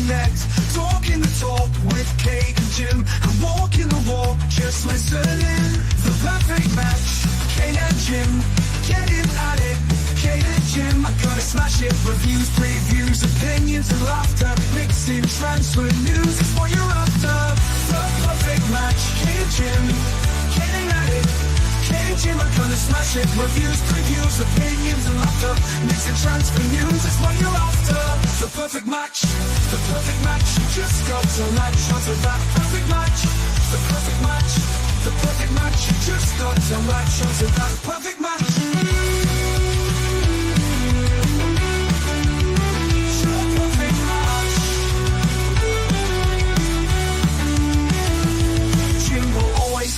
connect. Talking the talk with Kate and Jim, and walking the walk, just listening. The perfect match, Kate and Jim, getting at it. Kate and Jim, I'm gonna smash it. Reviews, previews, opinions and laughter, mixing transfer news is what you're after. The perfect match, Kate and Jim, getting at it. Kate and Jim are gonna smash it. Reviews, previews, opinions and laughter, mixing transfer news is what you're after. The perfect match, the perfect match. You just got to latch onto that perfect match. The perfect match, the perfect match. You just got to latch onto that perfect match.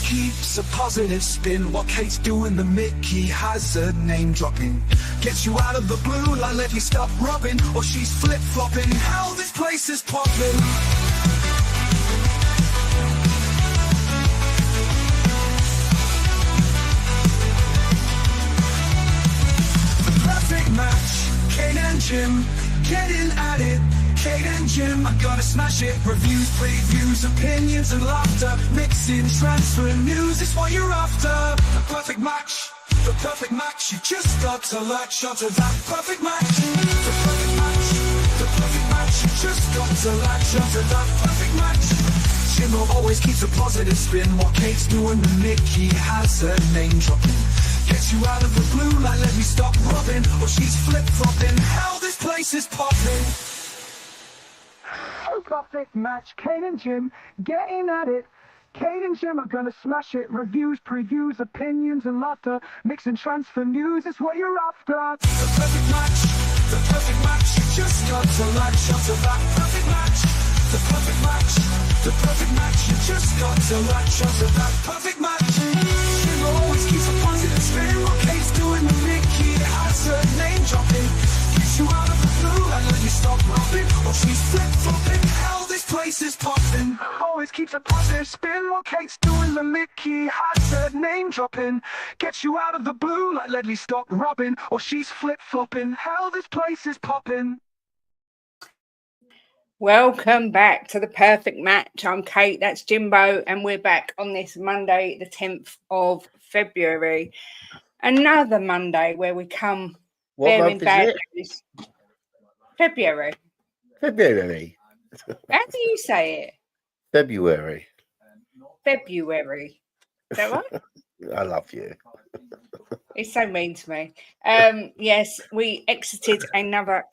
Keeps a positive spin. What Kate's doing, the Mickey has a name dropping. Gets you out of the blue like let me stop rubbing. Or she's flip-flopping. Hell, this place is popping. The perfect match, Kate and Jim, getting at it. Kate and Jim, I'm gonna smash it. Reviews, previews, opinions and laughter, mixing transfer news is what you're after. The perfect match, the perfect match. You just got to latch onto that perfect match. The perfect match, the perfect match. You just got to latch onto that perfect match. Jimbo always keeps a positive spin. What Kate's doing, the Mickey has her name dropping. Gets you out of the blue like let me stop rubbing. Or she's flip-flopping. Hell, this place is popping. Perfect match, Kate and Jim, getting at it. Kate and Jim are gonna smash it. Reviews, previews, opinions and laughter, mixing transfer news is what you're after. The perfect match, the perfect match. You just got to latch onto that perfect match. The perfect match, the perfect match. You just got to latch onto that perfect match. Jim always keeps a positive spin. What Kate's doing, the Mickey has her name dropping. Gets you out of the blue and let you stop rubbing. Or she's flip-flopping. Hell, this place is popping. Always keeps a positive spin. What Kate's doing, the Mickey has her name dropping. Gets you out of the blue like let me stop rubbing. Or she's flip-flopping. Hell, this place is popping. Welcome back to the perfect match. I'm Kate, that's Jimbo, and we're back on this Monday, the 10th of February. Another Monday where we come bearing bad news. February. February. How do you say it? February. February. Is that right? I love you. It's so mean to me. Yes, we exited another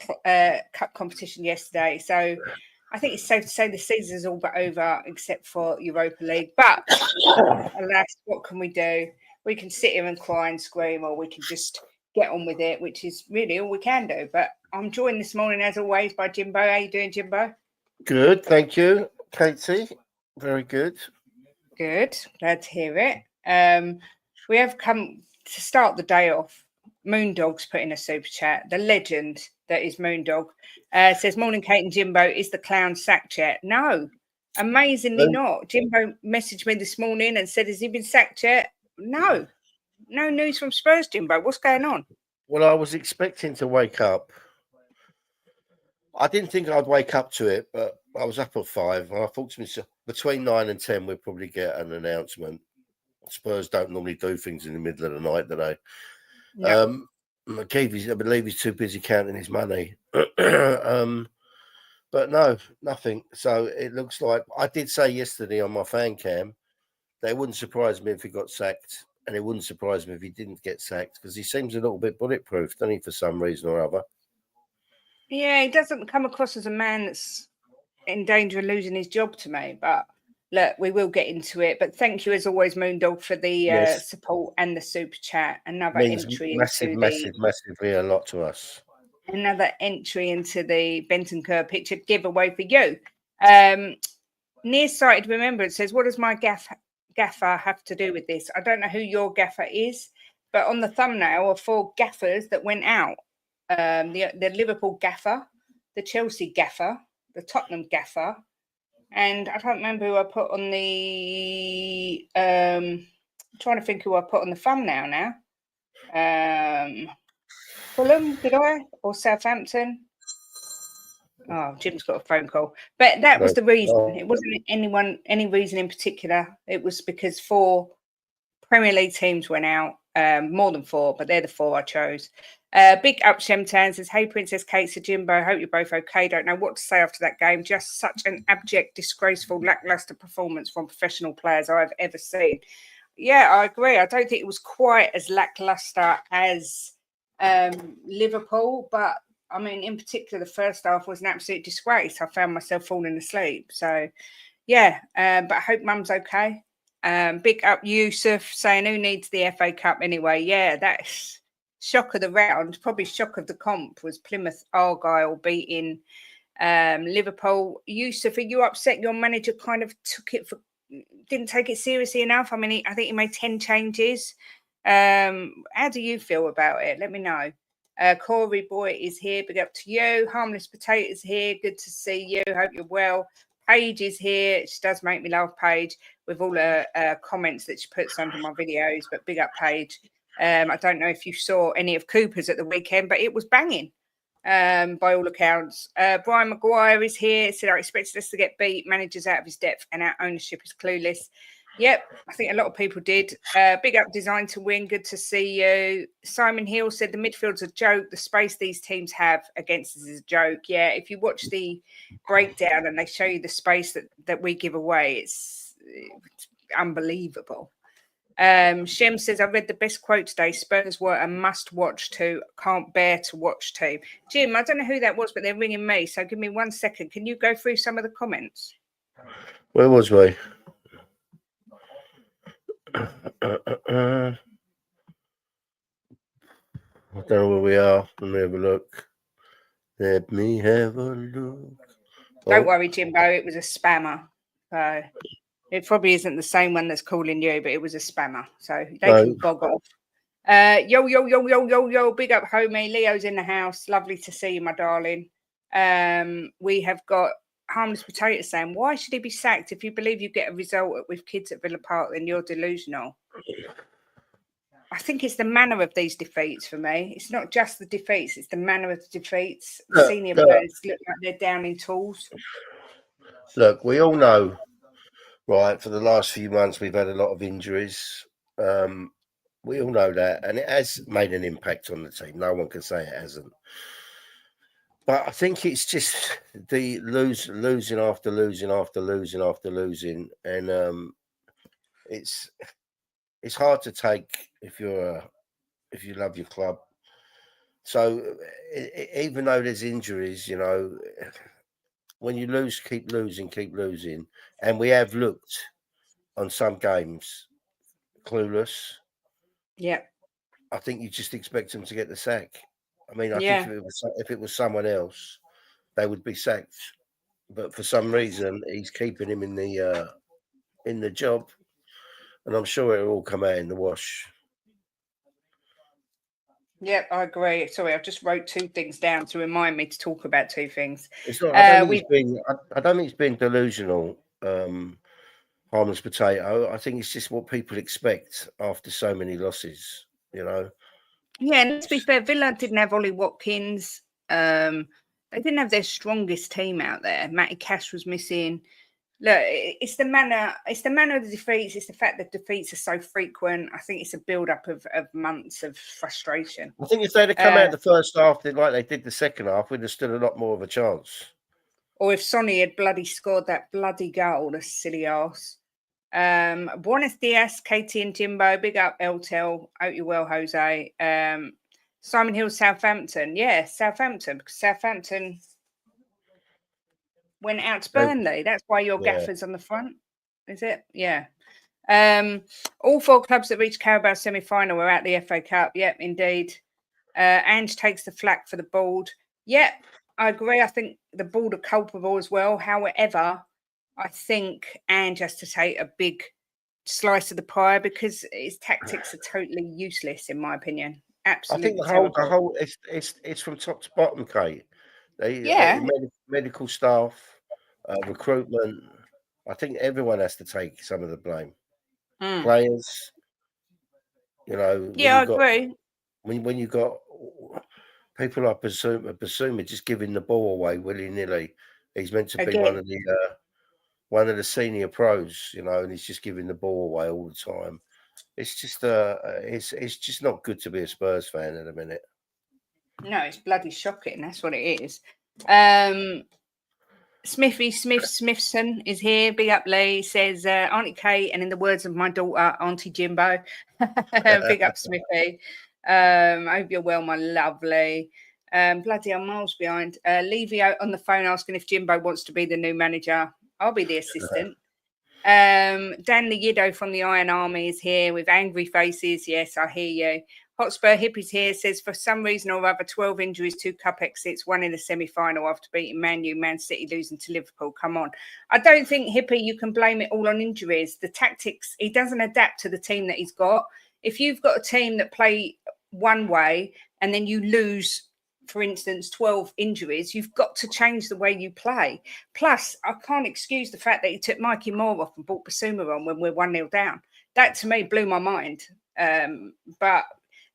cup competition yesterday. So I think it's safe to say the season's all but over except for Europa League. But alas, what can we do? We can sit here and cry and scream, or we can just get on with it, which is really all we can do. But I'm joined this morning, as always, by Jimbo. How you doing, Jimbo? Good, thank you, Katie. Very good. Good. Glad to hear it. We have come to start the day off. Moondog's put in a super chat. The legend that is Moondog says, "Morning, Kate and Jimbo. Is the clown sacked yet?" No, amazingly not. Jimbo messaged me this morning and said, "Has he been sacked yet?" No. No news from Spurs, Jimbo. What's going on? Well, I was expecting to wake up. I didn't think I'd wake up to it, but I was up at 5, and I thought to myself, between 9 and 10, we'll probably get an announcement. Spurs don't normally do things in the middle of the night, do they? No. I believe he's too busy counting his money. But no, nothing. So it looks like, I did say yesterday on my fan cam, that it wouldn't surprise me if he got sacked, and it wouldn't surprise me if he didn't get sacked, because he seems a little bit bulletproof, doesn't he, for some reason or other? Yeah, he doesn't come across as a man that's in danger of losing his job to me, but look, we will get into it. But thank you, as always, Moondog, for the support and the super chat. Another entry massively a lot to us. Another entry into the Benton Kerr picture giveaway for you. Nearsighted Remembrance says, "What does my gaffer have to do with this?" I don't know who your gaffer is, but on the thumbnail are 4 gaffers that went out. The Liverpool gaffer, the Chelsea gaffer, the Tottenham gaffer, and I don't remember who I put on the I'm trying to think who I put on the thumbnail now. Fulham, did I? Or Southampton? Oh, Jim's got a phone call. But that was No. the reason. Oh, It wasn't any reason in particular. It was because 4 Premier League teams went out, more than 4, but they're the 4 I chose. Big up Shemtan says, hey, Princess Kate, so Jimbo, hope you're both okay. Don't know what to say after that game. Just such an abject, disgraceful, lacklustre performance from professional players I've ever seen. Yeah, I agree. I don't think it was quite as lacklustre as Liverpool, but I mean, in particular, the first half was an absolute disgrace. I found myself falling asleep. So, yeah, but I hope Mum's okay. Big up Yusuf saying, who needs the FA Cup anyway? Yeah, that's shock of the round. Probably shock of the comp was Plymouth Argyle beating Liverpool. Yusuf, are you upset your manager kind of didn't take it seriously enough? I mean, I think he made 10 changes. How do you feel about it? Let me know. Corey Boy is here. Big up to you. Harmless Potatoes here. Good to see you. Hope you're well. Paige is here. She does make me laugh, Paige, with all the comments that she puts under my videos. But big up, Paige. I don't know if you saw any of Cooper's at the weekend, but it was banging by all accounts. Brian Maguire is here. Said, I expected us to get beat. Manager's out of his depth and our ownership is clueless. Yep, I think a lot of people did. Big up Design to Win. Good to see you. Simon Hill said the midfield's a joke. The space these teams have against us is a joke. Yeah, if you watch the breakdown and they show you the space that we give away, it's unbelievable. Shem says, I read the best quote today. Spurs were a must-watch too. Can't bear to watch too. Jim, I don't know who that was, but they're ringing me. So give me 1 second. Can you go through some of the comments? where was we? I don't know where we are. Let me have a look. Let me have a look. Don't worry, Jimbo. It was a spammer. So it probably isn't the same one that's calling you, but it was a spammer. So they can bog off. Yo. Big up, homie. Leo's in the house. Lovely to see you, my darling. We have got Harmless Potato saying, why should he be sacked? If you believe you get a result with kids at Villa Park, then you're delusional. I think it's the manner of these defeats for me. It's not just the defeats, it's the manner of the defeats. Senior players look like they're down in tools. Look, we all know, right, for the last few months, we've had a lot of injuries. We all know that, and it has made an impact on the team. No one can say it hasn't. But I think it's just the losing after losing, and it's hard to take if you love your club. So even though there's injuries, you know, when you lose, keep losing, and we have looked on some games clueless. Yeah, I think you just expect them to get the sack. I mean, I yeah. think if it was someone else, they would be sacked. But for some reason, he's keeping him in the job, and I'm sure it'll all come out in the wash. Yeah, I agree. Sorry, I've just wrote 2 things down to remind me to talk about 2 things. It's not. I don't think it's been delusional. Harmless Potato. I think it's just what people expect after so many losses. You know. Yeah, and let's be fair, Villa didn't have Ollie Watkins. They didn't have their strongest team out there. Matty Cash was missing. Look, it's the manner of the defeats. It's the fact that defeats are so frequent. I think it's a build-up of months of frustration. I think if they'd have come out the first half like they did the second half, we'd have stood a lot more of a chance. Or if Sonny had bloody scored that bloody goal, the silly arse. Buenos dias, Katie and Jimbo. Big up, Eltel. Hope you're well, Jose. Simon Hill, Southampton. Yeah, Southampton. Because Southampton went out to Burnley. That's why your gaffer's on the front, is it? Yeah. All 4 clubs that reached Carabao semi-final were at the FA Cup. Yep, indeed. Ange takes the flak for the board. Yep, I agree. I think the board are culpable as well. However, I think Ange has to take a big slice of the pie because his tactics are totally useless, in my opinion. Absolutely. I think the whole it's from top to bottom, Kate. Medical staff, recruitment. I think everyone has to take some of the blame. Players, you know. Yeah, I agree. When you got people I presume are just giving the ball away willy-nilly. He's meant to be Again. one of the senior pros, and he's just giving the ball away all the time. It's just it's just not good to be a Spurs fan at the minute. No, it's bloody shocking. That's what it is. Smithson is here. Big up Lee. Says Auntie Kate, and in the words of my daughter, Auntie Jimbo. Big up Smithy. Hope you're well, my lovely. Bloody I'm miles behind. Levio on the phone asking if Jimbo wants to be the new manager. I'll be the assistant. Dan Leyido from the Iron Army is here with angry faces. Yes, I hear you. Hotspur Hippies here says for some reason or other 12 injuries, 2 cup exits, 1 in the semi-final after beating Man City losing to Liverpool. Come on. I don't think, Hippie, you can blame it all on injuries. The tactics, he doesn't adapt to the team that he's got. If you've got a team that play one way and then you lose, for instance, 12 injuries, you've got to change the way you play. Plus, I can't excuse the fact that he took Mikey Moore off and brought Basuma on when we're 1-0 down. That, to me, blew my mind. But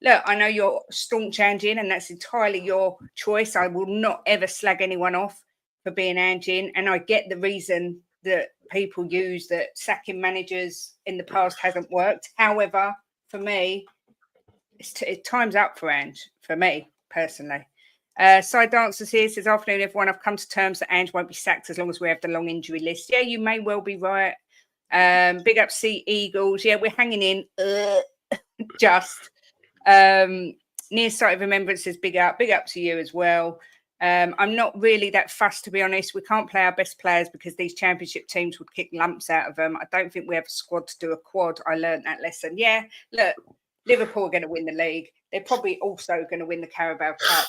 look, I know you're staunch Angian, and that's entirely your choice. I will not ever slag anyone off for being Angian, and I get the reason that people use that sacking managers in the past hasn't worked. However, for me, it's time's up for Ange, for me, personally. Side Dancers here says, afternoon, everyone. I've come to terms that Ange won't be sacked as long as we have the long injury list. Yeah, you may well be right. Big up Sea Eagles. Yeah, we're hanging in. Just. Nearsighted Remembrance says, big up to you as well. I'm not really that fussed, to be honest. We can't play our best players because these championship teams would kick lumps out of them. I don't think we have a squad to do a quad. I learned that lesson. Yeah, look, Liverpool are going to win the league. They're probably also going to win the Carabao Cup.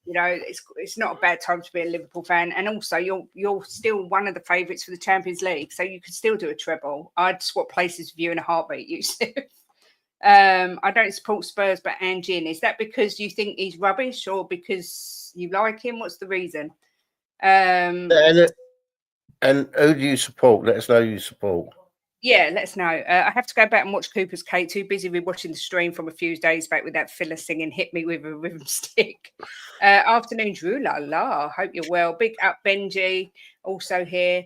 It's not a bad time to be a Liverpool fan. And also, you're still one of the favourites for the Champions League, so you could still do a treble. I'd swap places with you in a heartbeat, Yusuf. I don't support Spurs, but Angian. Is that because you think he's rubbish or because you like him? What's the reason? And who do you support? Let us know who you support. Yeah, let us know. I have to go back and watch Cooper's Kate. Too busy rewatching the stream from a few days back with that filler singing "Hit Me with a Rhythm Stick." Afternoon, Drew. La la. Hope you're well. Big up, Benji. Also here.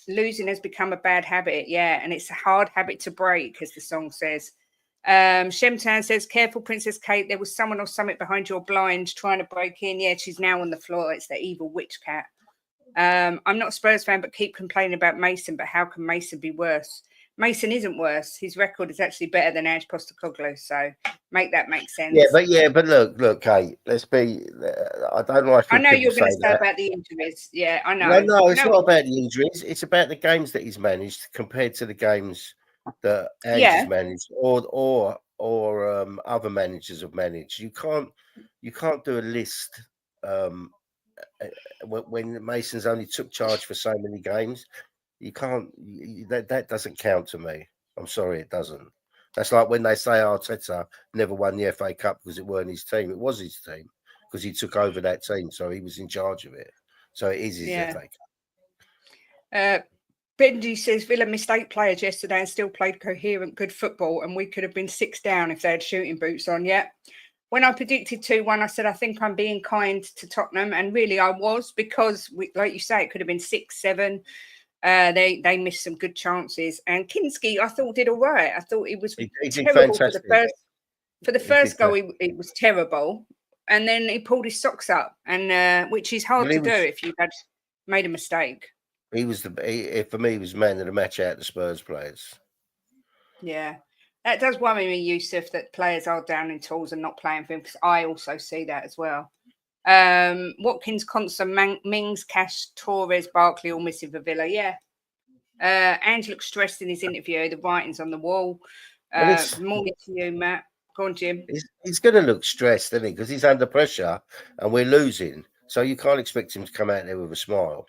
Losing has become a bad habit. Yeah, and it's a hard habit to break, as the song says. Shemtown says, careful, Princess Kate. There was someone or something behind your blind trying to break in. Yeah, she's now on the floor. It's the evil witch cat. I'm not a Spurs fan, but keep complaining about Mason. But how can Mason be worse? Mason isn't worse. His record is actually better than Ange Postecoglou. So make that make sense. Yeah, but look, Kate. Let's be. I don't like. I know you're going to say about the injuries. Yeah, I know. No, it's not about the injuries. It's about the games that he's managed compared to the games that Ange has managed, or other managers have managed. You can't do a list. When Mason's only took charge for so many games, you can't. That doesn't count to me. I'm sorry, it doesn't. That's like when they say Arteta never won the FA Cup because it weren't his team. It was his team because he took over that team, so he was in charge of it. So it is his FA Cup. Benji says Villa missed 8 players yesterday and still played coherent, good football, and we could have been 6 down if they had shooting boots on. Yeah. When I predicted 2-1, I said, I think I'm being kind to Tottenham. And really I was, because, like you say, it could have been 6-7. They missed some good chances. And Kinski, I thought, did all right. I thought it was terrible for the first goal. It was terrible. And then he pulled his socks up, and which is hard to do if you had made a mistake. He was for me, he was man of the match out of the Spurs players. Yeah. That does worry me, Yusuf, that players are down in tools and not playing for him, because I also see that as well. Watkins, Constant, Mings, Cash, Torres, Barkley all missing for Villa. Yeah. Ange looks stressed in his interview. The writing's on the wall. Morning to you, Matt. Go on, Jim. He's going to look stressed, isn't he? Because he's under pressure and we're losing. So you can't expect him to come out there with a smile.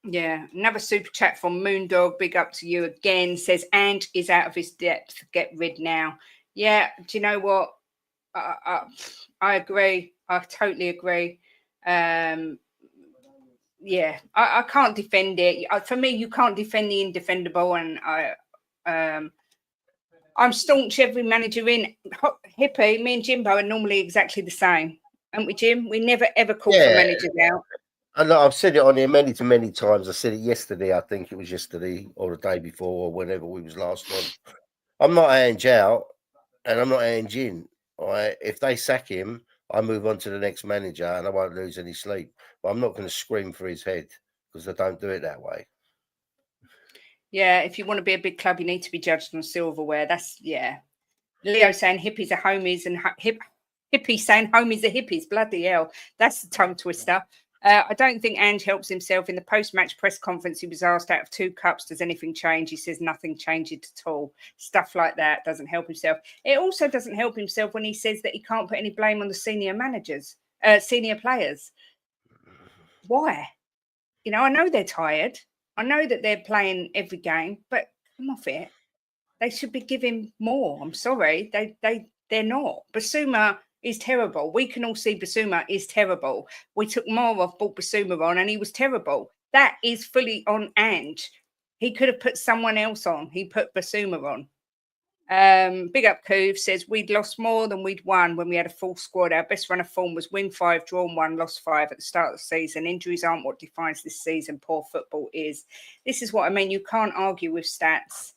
Yeah, another super chat from Moondog. Big up to you again. Says Ange is out of his depth. Get rid now. Yeah, do you know what? I agree. I totally agree. Yeah, I can't defend it. For me, you can't defend the indefendable, and I'm staunch every manager in. Hippie, me and Jimbo are normally exactly the same. haven't we, Jim? We never ever call for Yeah. managers out. And I've said it on here many times. I said it yesterday. I think it was yesterday or the day before or whenever we was last on. I'm not Ange out and I'm not Ange in. All right. If they sack him, I move on to the next manager and I won't lose any sleep. But I'm not going to scream for his head because I don't do it that way. Yeah, if you want to be a big club, you need to be judged on silverware. That's Leo saying hippies are homies and hippies saying homies are hippies. Bloody hell, that's the tongue twister. I don't think Ange helps himself. In the post-match press conference, he was asked, out of 2 cups, does anything change? He says nothing changes at all. Stuff like that doesn't help himself. It also doesn't help himself when he says that he can't put any blame on the senior players. Why? You know, I know they're tired. I know that they're playing every game, but come off it. They should be giving more. I'm sorry. They're not. Basuma is terrible. We can all see Basuma is terrible. We took more off, brought Basuma on, and he was terrible. That is fully on Ange. He could have put someone else on. He put Basuma on. Big Up Coove says we'd lost more than we'd won when we had a full squad. Our best run of form was win 5, drawn 1, lost 5 at the start of the season. Injuries aren't what defines this season. Poor football is. This is what I mean. You can't argue with stats.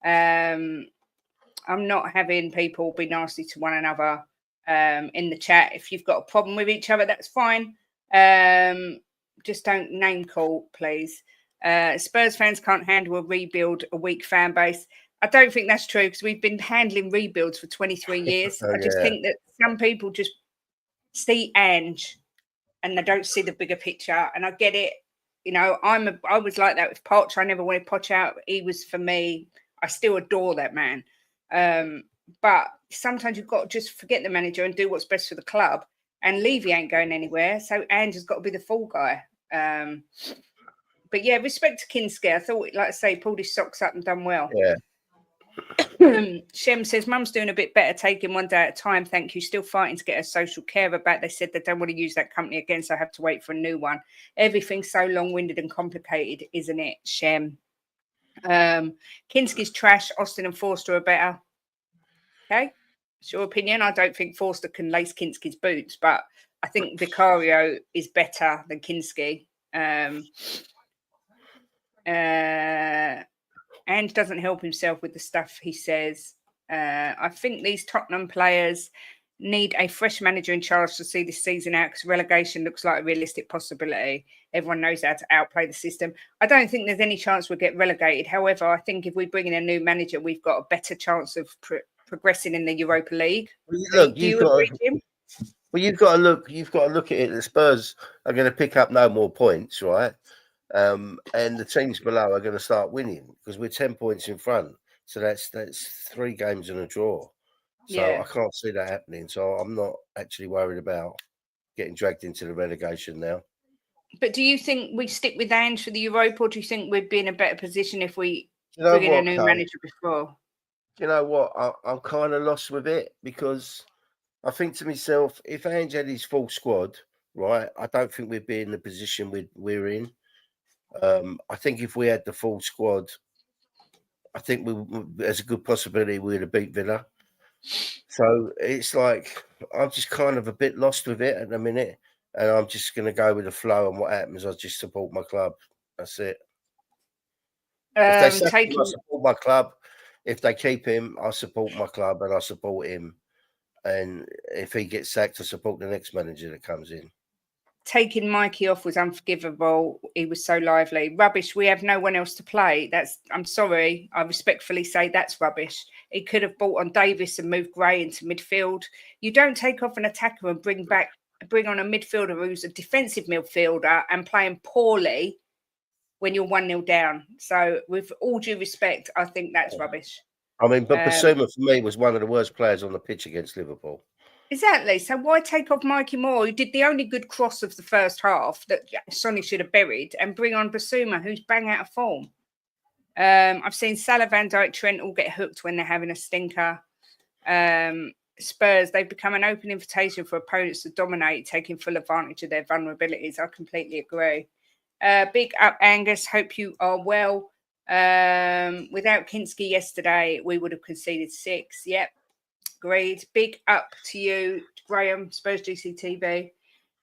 I'm not having people be nasty to one another in the chat. If you've got a problem with each other, that's fine. Just don't name call, please. Spurs fans can't handle a rebuild, a weak fan base. I don't think that's true because we've been handling rebuilds for 23 years. I just think that some people just see Ange and they don't see the bigger picture. And I get it. You know, I was like that with Poch. I never wanted Poch out. He was, for me, I still adore that man. But sometimes you've got to just forget the manager and do what's best for the club. And Levy ain't going anywhere. So Ange has got to be the fall guy. But yeah, respect to Kinski. I thought, like I say, pulled his socks up and done well. Yeah. Shem says, Mum's doing a bit better, taking one day at a time. Thank you. Still fighting to get her social carer back. They said they don't want to use that company again, so I have to wait for a new one. Everything's so long-winded and complicated, isn't it, Shem? Kinski's trash. Austin and Forster are better. Okay, it's your opinion. I don't think Forster can lace Kinski's boots, but I think Vicario is better than Kinski. And doesn't help himself with the stuff he says. I think these Tottenham players need a fresh manager in charge to see this season out because relegation looks like a realistic possibility. Everyone knows how to outplay the system. I don't think there's any chance we'll get relegated. However, I think if we bring in a new manager, we've got a better chance of progressing in the Europa League. Look, you've got to look at it. The Spurs are going to pick up no more points, right? And the teams below are going to start winning because we're 10 points in front. So that's 3 games and a draw. So I can't see that happening. So I'm not actually worried about getting dragged into the relegation now. But do you think we stick with Ange for the Europa, or do you think we'd be in a better position if we bring in a new manager before? You know what? I'm kind of lost with it because I think to myself, if Ange had his full squad, right, I don't think we'd be in the position we're in. I think if we had the full squad, I think there's a good possibility we'd have beat Villa. So it's like I'm just kind of a bit lost with it at the minute, and I'm just going to go with the flow. And what happens, I just support my club. That's it. If they sack him, I support my club. If they keep him, I support my club and I support him. And if he gets sacked, I support the next manager that comes in. Taking Mikey off was unforgivable. He was so lively. Rubbish. We have no one else to play. I'm sorry. I respectfully say that's rubbish. He could have brought on Davis and moved Gray into midfield. You don't take off an attacker and bring on a midfielder who's a defensive midfielder and playing poorly when you're 1-0 down. So with all due respect, I think that's rubbish. I mean, but Basuma for me was one of the worst players on the pitch against Liverpool. Exactly. So why take off Mikey Moore, who did the only good cross of the first half that Sonny should have buried, and bring on Basuma, who's bang out of form? I've seen Salah, Van Dijk, Trent all get hooked when they're having a stinker. Spurs, they've become an open invitation for opponents to dominate, taking full advantage of their vulnerabilities. I completely agree. Big up, Angus. Hope you are well. Without Kinski yesterday, we would have conceded 6. Yep. Agreed. Big up to you, Graham, Spurs GCTV.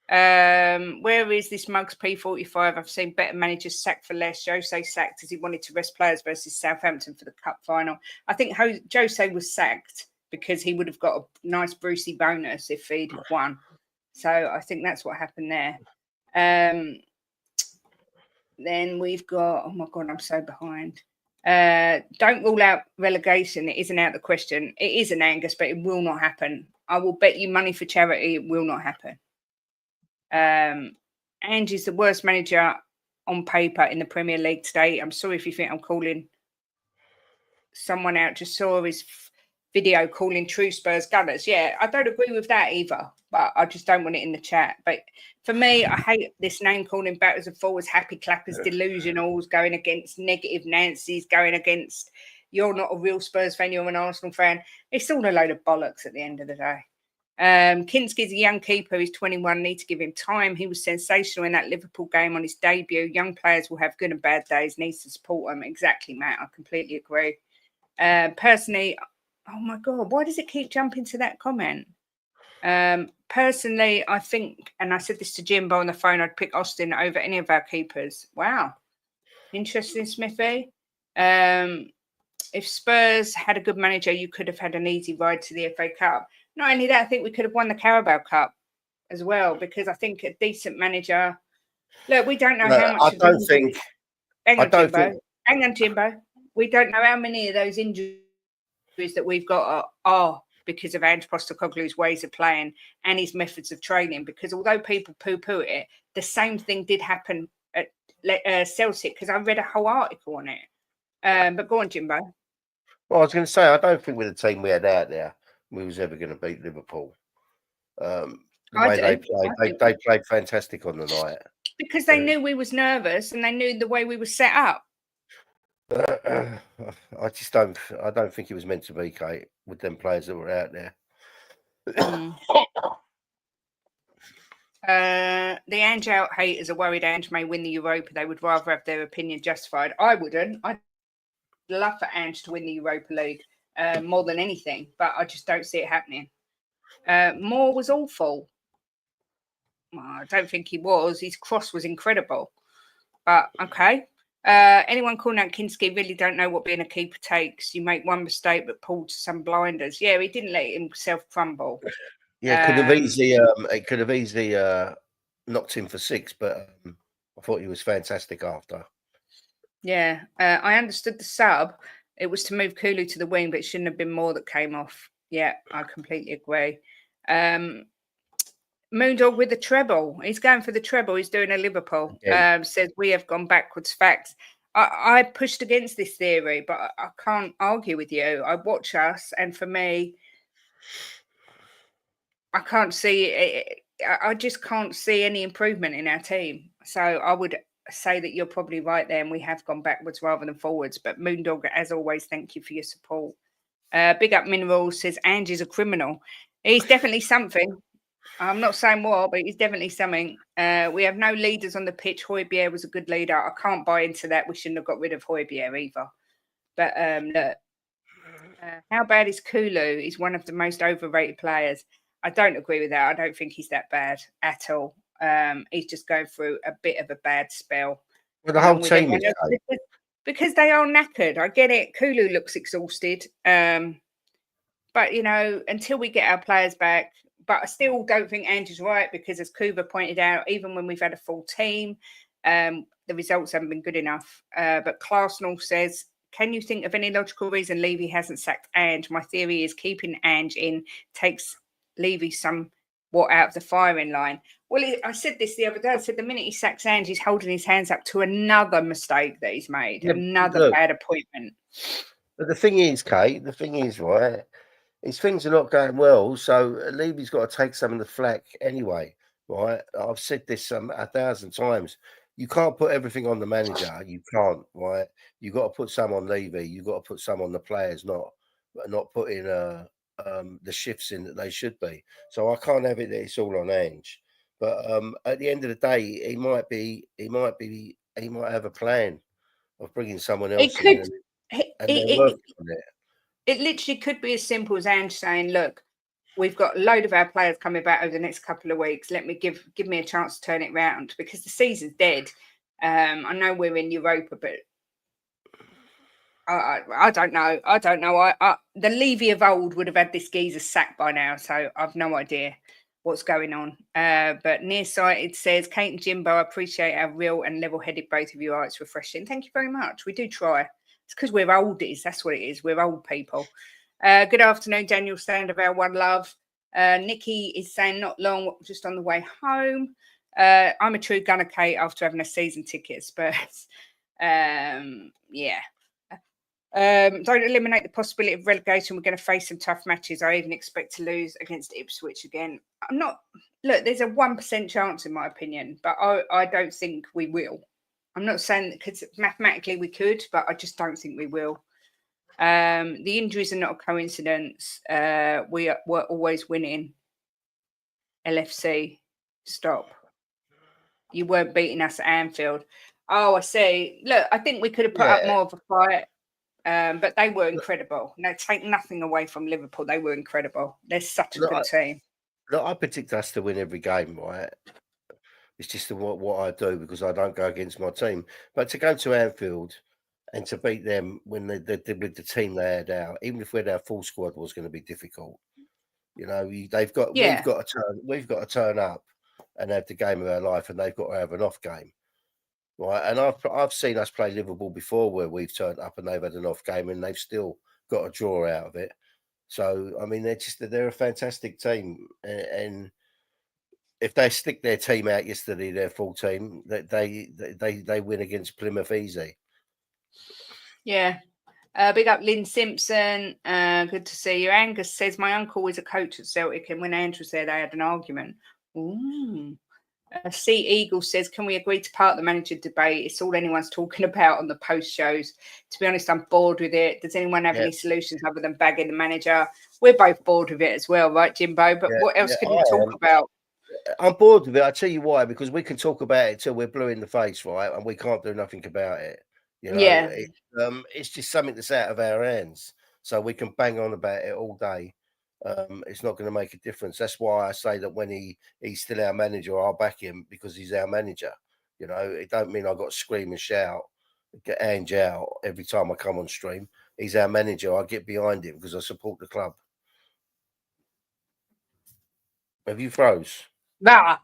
Where is this Mugs P45? I've seen better managers sacked for less. Jose sacked as he wanted to rest players versus Southampton for the cup final. I think Jose was sacked because he would have got a nice Brucey bonus if he'd won. So I think that's what happened there. Then we've got, oh my God, I'm so behind. Don't rule out relegation. It isn't out the question. It is an Angus, but it will not happen. I will bet you money for charity it will not happen. Angie's the worst manager on paper in the Premier League today. I'm sorry if you think I'm calling someone out. Just saw his video calling true Spurs gunners. Yeah, I don't agree with that either, but I just don't want it in the chat. But for me, I hate this name calling backwards and forwards, happy clappers, delusionals, going against negative Nancy's, going against you're not a real Spurs fan, you're an Arsenal fan. It's all a load of bollocks at the end of the day. Kinski's a young keeper. He's 21. Need to give him time. He was sensational in that Liverpool game on his debut. Young players will have good and bad days. Needs to support them. Exactly, Matt. I completely agree. Personally, oh my God, why does it keep jumping to that comment? Personally, I think, and I said this to Jimbo on the phone, I'd pick Austin over any of our keepers. Wow. Interesting, Smithy. If Spurs had a good manager, you could have had an easy ride to the FA Cup. Not only that, I think we could have won the Carabao Cup as well, because I think a decent manager. Look, we don't know how much. Hang on, Jimbo. We don't know how many of those injuries that we've got are because of Ange Postecoglou's ways of playing and his methods of training. Because although people poo-poo it, the same thing did happen at Celtic, because I read a whole article on it. But go on, Jimbo. Well, I was going to say, I don't think with the team we had out there, we was ever going to beat Liverpool. The way they played fantastic on the night. Because they knew we was nervous and they knew the way we were set up. I don't think it was meant to be, Kate, with them players that were out there. The Ange out haters are worried Ange may win the Europa. They would rather have their opinion justified. I wouldn't. I'd love for Ange to win the Europa League more than anything, but I just don't see it happening. Moore was awful. Well, I don't think he was. His cross was incredible. But okay. Anyone calling out Kinski really don't know what being a keeper takes. You make one mistake but pull to some blinders. Yeah, he didn't let himself crumble. Yeah, it could have easily knocked him for 6, but I thought he was fantastic after. Yeah, I understood the sub. It was to move Kulu to the wing, but it shouldn't have been more that came off. Yeah, I completely agree. Moondog with the treble. He's going for the treble. He's doing a Liverpool. Yeah. Says we have gone backwards. Facts. I pushed against this theory, but I can't argue with you. I watch us, and for me, I can't see it. I just can't see any improvement in our team. So I would say that you're probably right there, and we have gone backwards rather than forwards. But Moondog, as always, thank you for your support. Big Up Minerals says Ange is a criminal. He's definitely something. I'm not saying what, but he's definitely something. We have no leaders on the pitch. Højbjerg was a good leader. I can't buy into that. We shouldn't have got rid of Højbjerg either. But look, how bad is Kulu? He's one of the most overrated players. I don't agree with that. I don't think he's that bad at all. He's just going through a bit of a bad spell. Well, the whole team is because they are knackered. I get it. Kulu looks exhausted. But, you know, until we get our players back, but I still don't think Ange is right, because as Kuba pointed out, even when we've had a full team, the results haven't been good enough. But Clarsenal says, can you think of any logical reason Levy hasn't sacked Ange? My theory is keeping Ange in takes Levy somewhat out of the firing line. Well, I said this the other day. I said the minute he sacks Ange, he's holding his hands up to another mistake that he's made, another bad appointment. But the thing is, Kate, right, his things are not going well, so Levy's got to take some of the flack anyway, right? I've said this 1,000 times. You can't put everything on the manager. You can't, right? You got to put some on Levy. You got to put some on the players, not putting the shifts in that they should be. So I can't have it that it's all on Ange. But at the end of the day, he might have a plan of bringing someone else in and then working on it. It literally could be as simple as Ange saying, "Look, we've got a load of our players coming back over the next couple of weeks. Let me give me a chance to turn it round because the season's dead." I know we're in Europa, but I don't know. I don't know. The Levy of old would have had this geezer sacked by now, so I've no idea what's going on. But Nearsighted says, Kate and Jimbo, I appreciate how real and level-headed both of you are. It's refreshing. Thank you very much. We do try. It's because we're oldies. That's what it is. We're old people. Good afternoon, Daniel Standover. One love. Nikki is saying not long, just on the way home. I'm a true gunner, Kate, after having a season ticket at Spurs. Yeah. Don't eliminate the possibility of relegation. We're going to face some tough matches. I even expect to lose against Ipswich again. I'm not. Look, there's a 1% chance, in my opinion, but I don't think we will. I'm not saying that because mathematically we could, but I just don't think we will. The injuries are not a coincidence. We're always winning. LFC, stop. You weren't beating us at Anfield. Oh, I see. Look, I think we could have put up more of a fight. But they were incredible. No, take nothing away from Liverpool. They were incredible. They're such a good team. Look, I predict us to win every game, right? It's just what I do because I don't go against my team. But to go to Anfield and to beat them when they with the team they had out, even if we had our full squad, was going to be difficult. You know, we've got to turn up and have the game of our life, and they've got to have an off game. Right, and I've seen us play Liverpool before where we've turned up and they've had an off game and they've still got a draw out of it. So I mean, they're a fantastic team, and if they stick their team out yesterday, their full team, they win against Plymouth easy. Yeah. Big up Lynn Simpson. Good to see you. Angus says my uncle was a coach at Celtic, and when Andrew said they had an argument. Ooh. Sea Eagle says, can we agree to part the manager debate? It's all anyone's talking about on the post shows. To be honest, I'm bored with it. Does anyone have any solutions other than bagging the manager? We're both bored with it as well, right, Jimbo? But what else can you talk about? I'm bored with it. I'll tell you why, because we can talk about it till we're blue in the face, right? And we can't do nothing about it. You know, it's just something that's out of our hands. So we can bang on about it all day. It's not going to make a difference. That's why I say that when he's still our manager, I'll back him because he's our manager. You know, it don't mean I've got to scream and shout, get Ange out every time I come on stream. He's our manager. I get behind him because I support the club. Have you froze? Nah.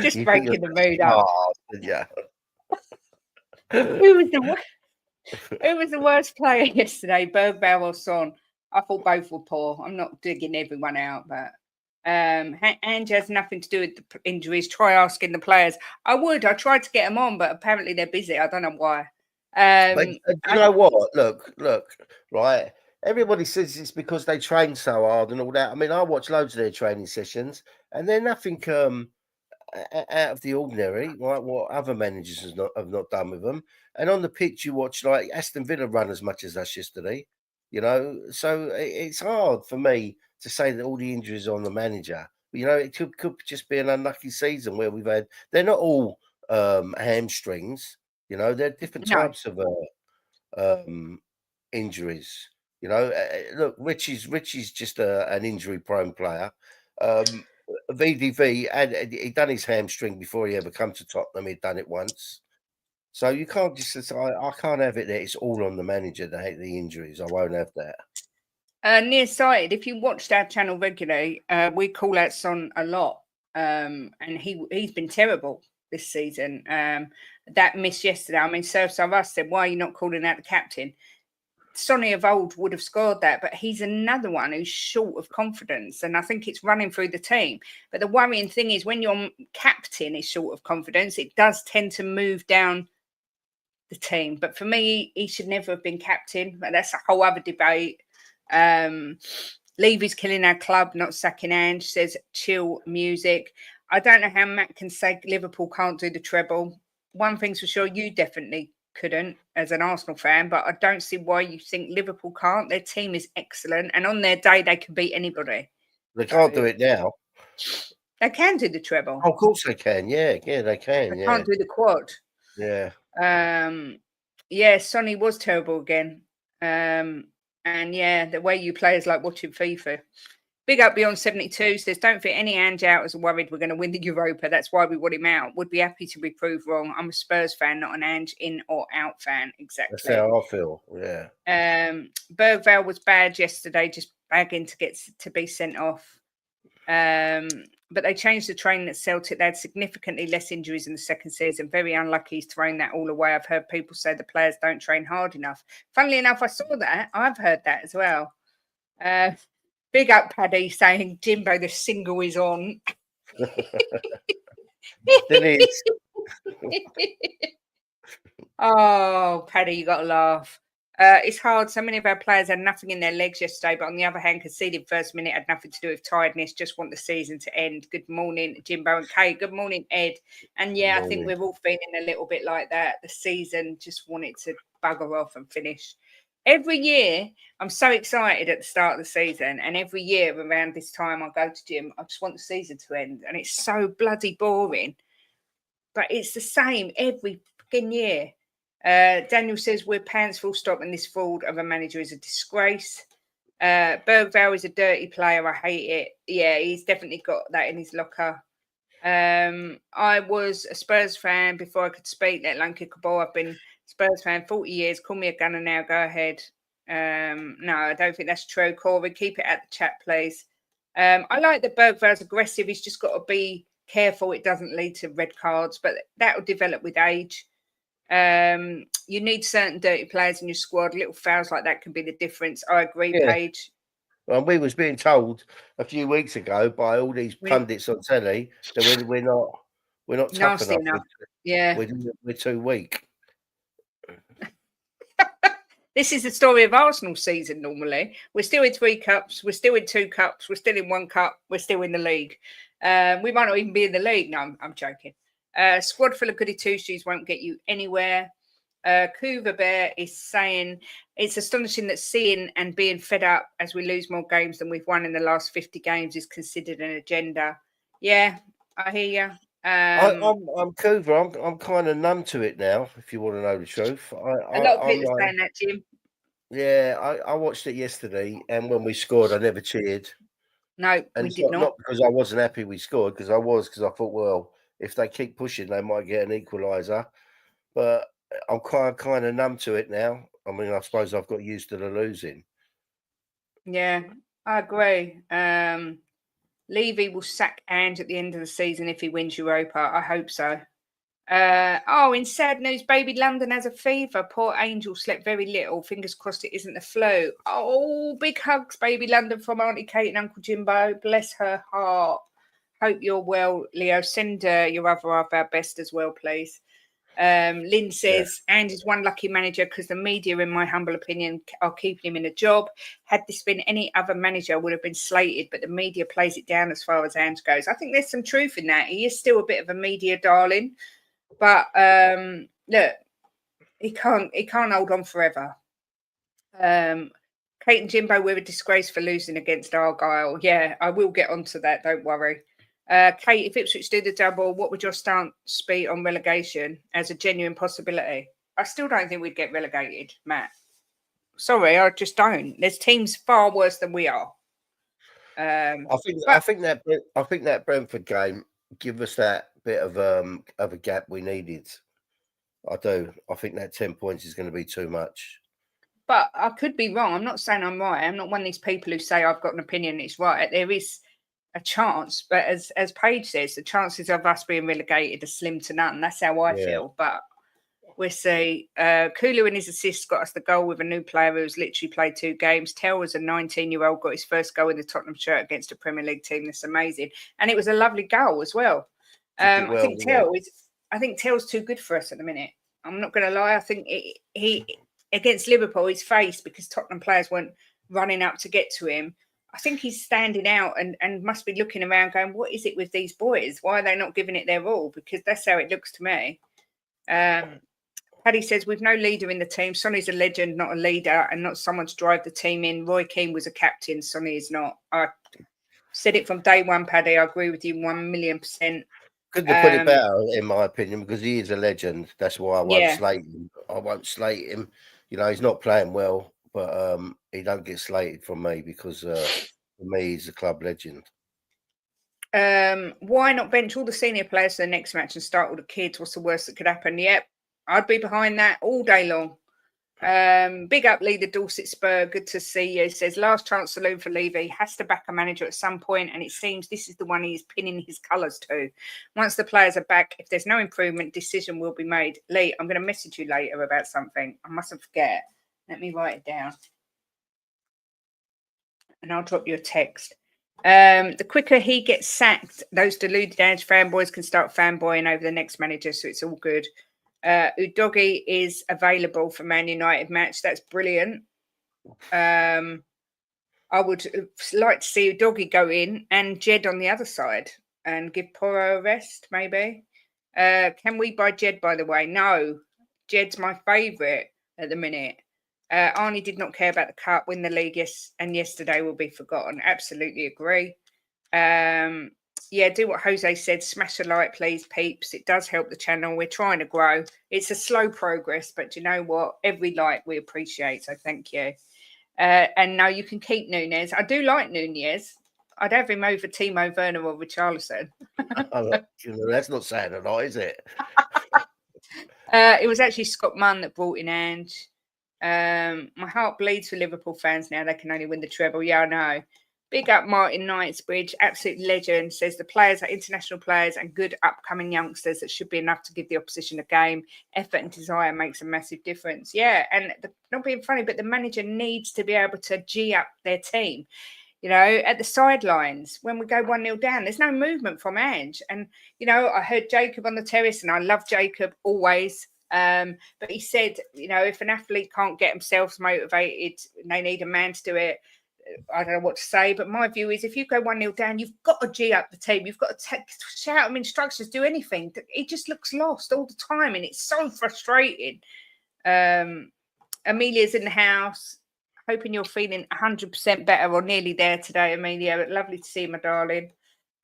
Just breaking the mood up. Yeah. Who was the worst player yesterday, Bergbaum or Son? I thought both were poor. I'm not digging everyone out, but Ange has nothing to do with the injuries. Try asking the players. I would. I tried to get them on, but apparently they're busy. I don't know why. But you know what? Look, right? Everybody says it's because they train so hard and all that. I mean, I watch loads of their training sessions, and they're nothing out of the ordinary, right? What other managers have not done with them. And on the pitch, you watch like Aston Villa run as much as us yesterday. You know, so it's hard for me to say that all the injuries are on the manager. You know, it could just be an unlucky season where we've had. They're not all hamstrings. You know, they're different types of injuries. You know, look, Richie's just an injury-prone player. VDV, and he'd done his hamstring before he ever come to Tottenham. He'd done it once. So you can't just say, I can't have it that it's all on the manager to hate the injuries. I won't have that. Nearsighted, if you watched our channel regularly, we call out Son a lot. And he's been terrible this season. That miss yesterday, I mean, Surf Savas said, why are you not calling out the captain? Sonny of old would have scored that, but he's another one who's short of confidence. And I think it's running through the team. But the worrying thing is when your captain is short of confidence, it does tend to move down the team. But for me, he should never have been captain. But that's a whole other debate. Levy's killing our club, not sacking Ange, says chill music. I don't know how Matt can say Liverpool can't do the treble. One thing's for sure, you definitely couldn't as an Arsenal fan, but I don't see why you think Liverpool can't. Their team is excellent, and on their day, they can beat anybody. They can't do it now. They can do the treble. Oh, of course they can. Yeah, they can. They can't do the quad. Yeah. Yeah, Sonny was terrible again. And yeah, the way you play is like watching FIFA. Big up Beyond 72 says, don't think any Ange out is worried we're going to win the Europa. That's why we want him out. Would be happy to be proved wrong. I'm a Spurs fan, not an Ange in or out fan. Exactly. That's how I feel. Yeah. Bergvale was bad yesterday, just bagging to be sent off. But they changed the training at Celtic. They had significantly less injuries in the second season. Very unlucky he's thrown that all away. I've heard people say the players don't train hard enough. Funnily enough, I saw that. I've heard that as well. Big up Paddy saying Jimbo, the single is on. It is. Oh, Paddy, you got to laugh. It's hard. So many of our players had nothing in their legs yesterday, but on the other hand, conceded first minute had nothing to do with tiredness. Just want the season to end. Good morning, Jimbo and Kay. Good morning, Ed. And yeah, I think we're all feeling a little bit like that. The season just wanted to bugger off and finish. Every year, I'm so excited at the start of the season, and every year around this time, I go to gym. I just want the season to end, and it's so bloody boring. But it's the same every fucking year. Daniel says we're pants full stop, and this fraud of a manager is a disgrace. Bergvale is a dirty player. I hate it. Yeah, he's definitely got that in his locker. I was a Spurs fan before I could speak, let alone kick a ball. I've been Spurs fan 40 years. Call me a gunner now. Go ahead. No, I don't think that's true. Corey, keep it at the chat, please. I like that Bergvale's aggressive. He's just got to be careful it doesn't lead to red cards, but that will develop with age. You need certain dirty players in your squad. Little fouls like that can be the difference. I agree, Paige. Well, we was being told a few weeks ago by all these pundits on telly that we're not tough enough. We're too weak. This is the story of Arsenal season normally. We're still in 3 cups. We're still in 2 cups. We're still in 1 cup. We're still in the league. We might not even be in the league. No, I'm joking. Squad full of goody two-shoes won't get you anywhere. Cougar Bear is saying it's astonishing that seeing and being fed up as we lose more games than we've won in the last 50 games is considered an agenda. Yeah, I hear you. I'm Cougar. I'm kind of numb to it now, if you want to know the truth. A lot of people saying that, Jim. Yeah, I watched it yesterday, and when we scored, I never cheered. No, and we did not. Not because I wasn't happy we scored, because I thought, well, if they keep pushing, they might get an equaliser. But I'm kind of numb to it now. I mean, I suppose I've got used to the losing. Yeah, I agree. Levy will sack Ange at the end of the season if he wins Europa. I hope so. In sad news, baby London has a fever. Poor Angel slept very little. Fingers crossed it isn't the flu. Oh, big hugs, baby London, from Auntie Kate and Uncle Jimbo. Bless her heart. Hope you're well, Leo. Send your other half our best as well, please. Lynn says, Ange is one lucky manager because the media, in my humble opinion, are keeping him in a job. Had this been any other manager, would have been slated, but the media plays it down as far as Ange goes. I think there's some truth in that. He is still a bit of a media darling, but look, he can't hold on forever. Kate and Jimbo, we're a disgrace for losing against Argyle. Yeah, I will get onto that. Don't worry. Kate, if Ipswich do the double, what would your stance be on relegation as a genuine possibility? I still don't think we'd get relegated, Matt. Sorry, I just don't. There's teams far worse than we are. I think that Brentford game give us that bit of a gap we needed. I do. I think that 10 points is going to be too much. But I could be wrong. I'm not saying I'm right. I'm not one of these people who say I've got an opinion it's right. There is a chance, but as Paige says, the chances of us being relegated are slim to none. That's how I feel. But we'll see. Kulu and his assists got us the goal with a new player who's literally played 2 games. Tell was a 19-year-old, got his first goal in the Tottenham shirt against a Premier League team. That's amazing. And it was a lovely goal as well. I think Tell's too good for us at the minute. I'm not going to lie. I think he against Liverpool, his face, because Tottenham players weren't running up to get to him. I think he's standing out and must be looking around going, what is it with these boys? Why are they not giving it their all? Because that's how it looks to me. Paddy says, we've no leader in the team. Sonny's a legend, not a leader, and not someone to drive the team in. Roy Keane was a captain. Sonny is not. I said it from day one, Paddy. I agree with you 1,000,000%. Couldn't have put it better, in my opinion, because he is a legend. That's why I won't slate him. I won't slate him. You know, he's not playing well, but he don't get slated from me because for me he's a club legend. Why not bench all the senior players for the next match and start all the kids? What's the worst that could happen? Yep, I'd be behind that all day long. Big up leader Dorset Spur. Good to see you. Says last chance saloon for Levy. Has to back a manager at some point, and it seems this is the one he's pinning his colours to. Once the players are back, if there's no improvement, decision will be made. Lee, I'm going to message you later about something. I mustn't forget. Let me write it down, and I'll drop you a text. The quicker he gets sacked, those deluded Ange fanboys can start fanboying over the next manager, so it's all good. Udogie is available for Man United match. That's brilliant. I would like to see Udogie go in and Jed on the other side and give Porro a rest, maybe. Can we buy Jed, by the way? No. Jed's my favourite at the minute. Arnie did not care about the cup, win the league, yes, and yesterday will be forgotten. Absolutely agree. Yeah, do what Jose said. Smash a like, please, peeps. It does help the channel. We're trying to grow. It's a slow progress, but you know what? Every like we appreciate, so thank you. And no, you can keep Nunez. I do like Nunez. I'd have him over Timo Werner or Richarlison. That's not saying a lot, is it? It was actually Scott Munn that brought in Ange. My heart bleeds for Liverpool fans now. They can only win the treble. Yeah, I know. Big up Martin Knightsbridge, absolute legend, says the players are international players and good upcoming youngsters. That should be enough to give the opposition a game. Effort and desire makes a massive difference. Yeah, and not being funny, but the manager needs to be able to G up their team. You know, at the sidelines, when we go 1-0 down, there's no movement from Ange. And, you know, I heard Jacob on the terrace, and I love Jacob always. But he said, you know, if an athlete can't get themselves motivated, they need a man to do it. I don't know what to say, but my view is if you go 1-0 down, you've got to G up the team. You've got to shout him instructions, do anything. He just looks lost all the time, and it's so frustrating. Amelia's in the house. Hoping you're feeling 100% better or nearly there today, Amelia. Lovely to see you, my darling.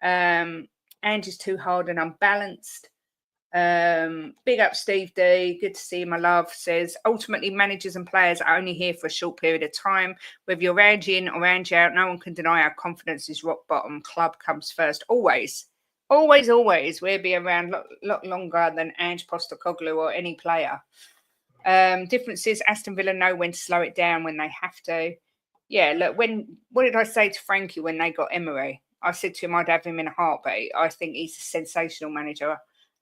Angie's too hard and unbalanced. Big up Steve D, good to see you, my love. Says ultimately managers and players are only here for a short period of time. Whether you're Ange in or Ange out, no one can deny our confidence is rock bottom. Club comes first, always. We'll be around a lot longer than Ange, Postecoglou or any player. Difference is Aston Villa know when to slow it down when they have to. Yeah, look, what did I say to Frankie when they got Emery? I said to him I'd have him in a heartbeat. I think he's a sensational manager.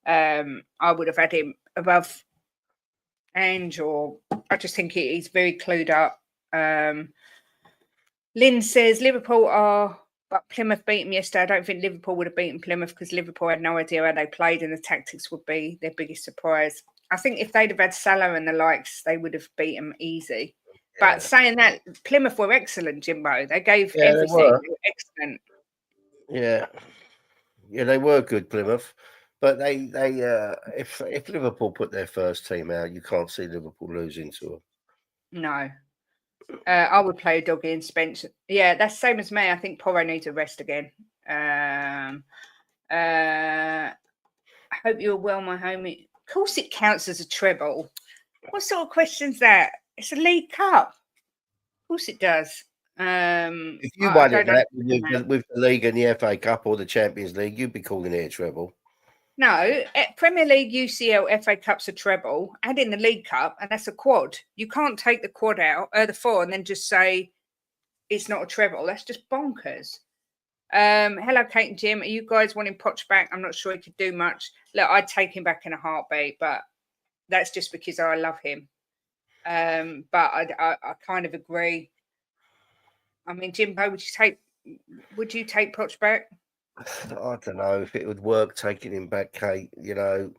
I would have had him above Ange, or I just think he's very clued up. Lynn says Liverpool are, but Plymouth beat them yesterday. I don't think Liverpool would have beaten Plymouth because Liverpool had no idea how they played and the tactics would be their biggest surprise. I think if they'd have had Salah and the likes, they would have beat them easy. Yeah. But saying that, Plymouth were excellent, Jimbo. They gave everything. They were excellent. Yeah, they were good, Plymouth. But they if Liverpool put their first team out, you can't see Liverpool losing to them. No. I would play Udogie and Spence. Yeah, that's the same as me. I think Porro needs a rest again. I hope you're well, my homie. Of course it counts as a treble. What sort of question's that? It's a League Cup. Of course it does. If you won it with the League and the FA Cup or the Champions League, you'd be calling it a treble. No, Premier League, UCL, FA Cup's a treble. Add in the League Cup, and that's a quad. You can't take the quad out, the four, and then just say it's not a treble. That's just bonkers. Hello, Kate and Jim. Are you guys wanting Poch back? I'm not sure he could do much. Look, I'd take him back in a heartbeat, but that's just because I love him. But I kind of agree. I mean, Jimbo, would you take Poch back? I don't know if it would work taking him back, Kate. You know,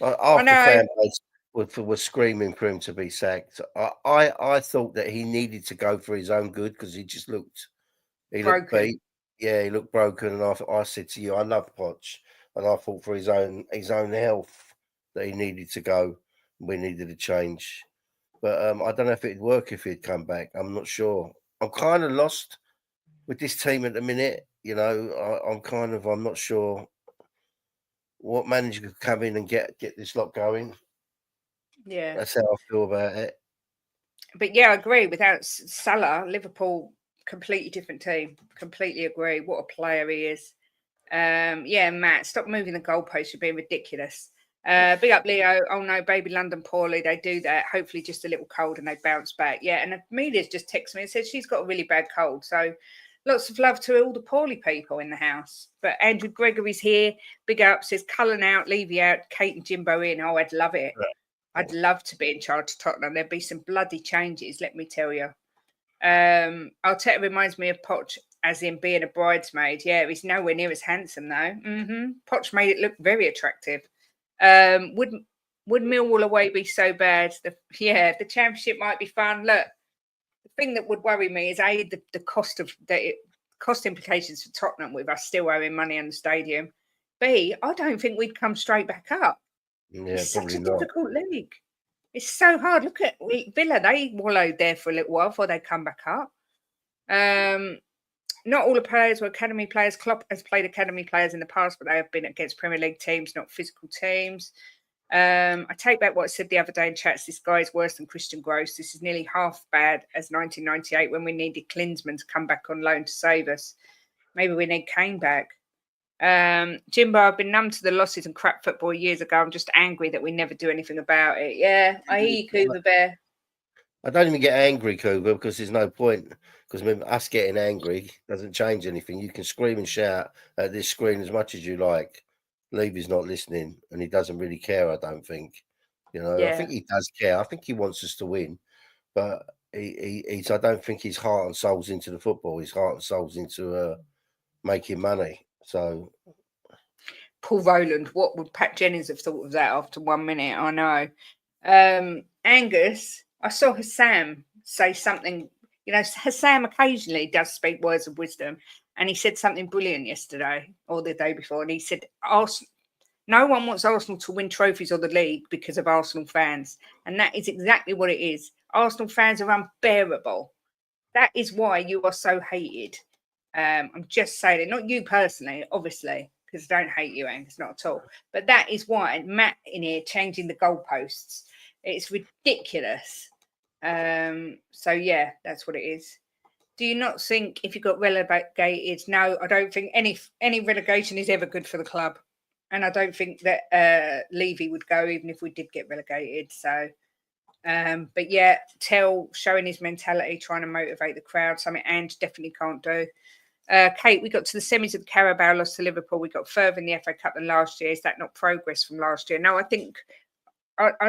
after fan base was screaming for him to be sacked, I thought that he needed to go for his own good because he looked beat. Yeah, he looked broken. And I said to you, I love Poch, and I thought for his own health that he needed to go. We needed a change, but I don't know if it'd work if he'd come back. I'm not sure. I'm kind of lost with this team at the minute. You know, I'm not sure what manager could come in and get this lot going. Yeah, that's how I feel about it. But yeah, I agree. Without Salah, Liverpool, completely different team. Completely agree. What a player he is. Yeah, Matt, stop moving the goalposts. You're being ridiculous. Big up Leo. Oh no, baby London poorly. They do that. Hopefully just a little cold and they bounce back. Yeah, and Amelia's just texted me and said she's got a really bad cold. So lots of love to all the poorly people in the house. But Andrew Gregory's here. Big up, says Cullen out, Levy out, Kate and Jimbo in. Oh, I'd love it. I'd love to be in charge of Tottenham. There'd be some bloody changes, let me tell you. Arteta reminds me of Poch, as in being a bridesmaid. Yeah, he's nowhere near as handsome though. Poch made it look very attractive. Would Millwall away be so bad? The championship might be fun. Look, the thing that would worry me is the cost of cost implications for Tottenham with us still owing money on the stadium. B, I don't think we'd come straight back up. Yeah, it's probably such a not. difficult league. It's so hard. Look at Villa. They wallowed there for a little while before they come back up. Not all the players were academy players. Klopp has played academy players in the past, but they have been against Premier League teams, not physical teams. I take back what I said the other day in chats. This guy is worse than Christian Gross. This is nearly half bad as 1998 when we needed Klinsmann to come back on loan to save us. Maybe we need Kane back. Jimbo, I've been numb to the losses and crap football years ago. I'm just angry that we never do anything about it. Yeah, I hear you, Cougar Bear. I don't even get angry, Cougar, because there's no point. Because us getting angry doesn't change anything. You can scream and shout at this screen as much as you like. Levy's not listening, and he doesn't really care. I don't think. I think he does care. I think he wants us to win, but he's. I don't think his heart and soul's into the football. His heart and soul's into making money. So, Paul Rowland, what would Pat Jennings have thought of that after 1 minute? I know. Angus, I saw Hassam say something. Hassam occasionally does speak words of wisdom, and he said something brilliant yesterday or the day before. And he said, no one wants Arsenal to win trophies or the league because of Arsenal fans. And that is exactly what it is. Arsenal fans are unbearable. That is why you are so hated. I'm just saying it, not you personally, obviously, because I don't hate you, Angus, not at all. But that is why Matt in here changing the goalposts. It's ridiculous. So yeah, that's what it is. Do you not think if you got relegated? No, I don't think any relegation is ever good for the club, and I don't think that Levy would go even if we did get relegated. So, but yeah, showing his mentality, trying to motivate the crowd, something Ange definitely can't do. Kate, we got to the semis of the Carabao, lost to Liverpool. We got further in the FA Cup than last year. Is that not progress from last year? No, I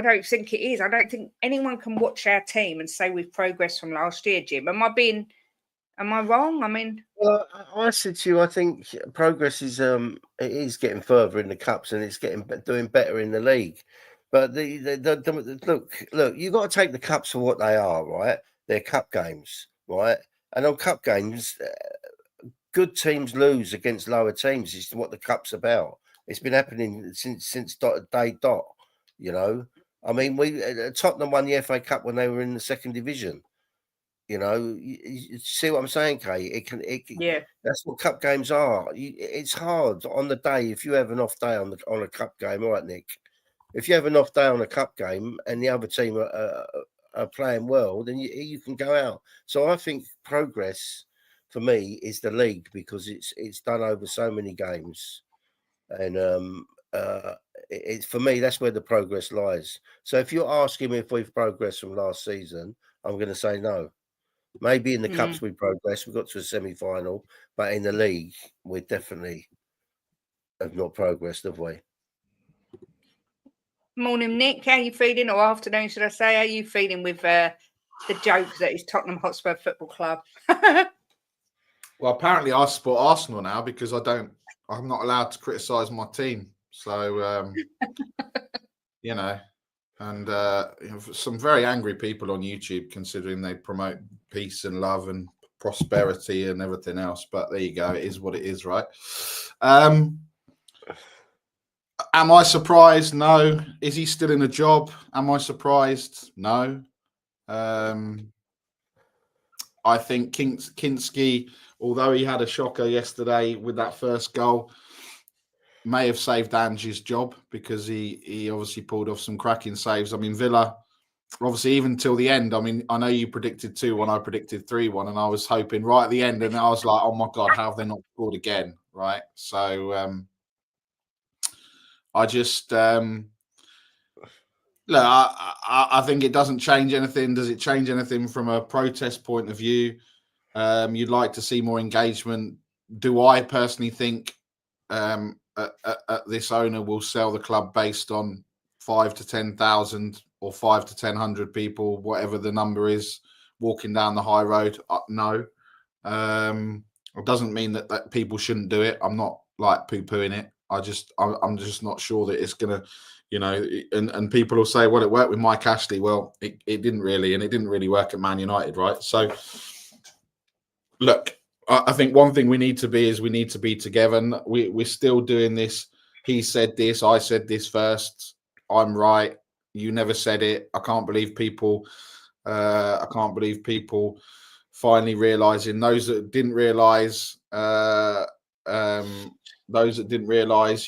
don't think it is. I don't think anyone can watch our team and say we've progressed from last year, Jim. Am I wrong? I mean, well, I said to you, I think progress is it is getting further in the cups and it's doing better in the league. But look, you got to take the cups for what they are, right? They're cup games, right? And on cup games, good teams lose against lower teams. It's what the cup's about. It's been happening since day dot. I mean, Tottenham won the FA Cup when they were in the second division. You see what I'm saying, Kate? yeah. That's what cup games are. It's hard on the day if you have an off day on a cup game, all right, Nick? If you have an off day on a cup game and the other team are playing well, then you can go out. So I think progress for me is the league because it's done over so many games, and it's for me that's where the progress lies. So if you're asking me if we've progressed from last season, I'm going to say no. Maybe in the cups we progressed, we got to a semi-final, but in the league we definitely have not progressed, have we? Morning, Nick. How are you feeling? Or afternoon, should I say? How are you feeling with the joke that is Tottenham Hotspur Football Club? Well, apparently I support Arsenal now because I'm not allowed to criticise my team. So, and some very angry people on YouTube considering they promote peace and love and prosperity and everything else. But there you go. It is what it is, right? Am I surprised? No. Is he still in a job? Am I surprised? No. I think Kinski, although he had a shocker yesterday with that first goal, may have saved Ange's job because he obviously pulled off some cracking saves. I mean, Villa obviously, even till the end, I mean, I know you predicted 2-1, I predicted 3-1, and I was hoping right at the end, and I was like, oh my God, how have they not scored again? Right. So I just look, I think it doesn't change anything. Does it change anything from a protest point of view? You'd like to see more engagement. Do I personally think this owner will sell the club based on 5 to 10,000 or 5 to 10,000 people, whatever the number is, walking down the high road? No. It doesn't mean that people shouldn't do it. I'm not like poo-pooing it. I'm just not sure that it's gonna, and people will say, well, it worked with Mike Ashley. Well, it didn't really, and it didn't really work at Man United, right? So look, I think one thing we need to be together. And we're still doing this. He said this, I said this first. I'm right. You never said it. I can't believe people finally realizing. Those that didn't realize,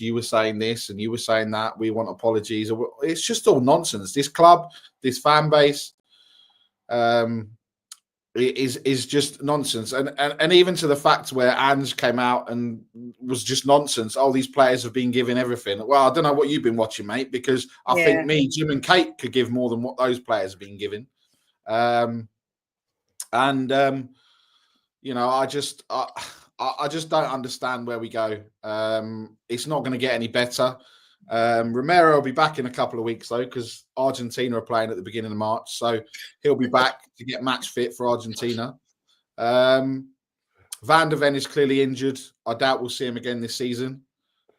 you were saying this and you were saying that. We want apologies. It's just all nonsense. This club, this fan base, is just nonsense. And even to the fact where Ange came out and was just nonsense. Oh, these players have been given everything. Well, I don't know what you've been watching, mate, because I think me, Jim and Kate could give more than what those players have been given. I just don't understand where we go. It's not going to get any better. Romero will be back in a couple of weeks, though, because Argentina are playing at the beginning of March. So he'll be back to get match fit for Argentina. Van der Ven is clearly injured. I doubt we'll see him again this season.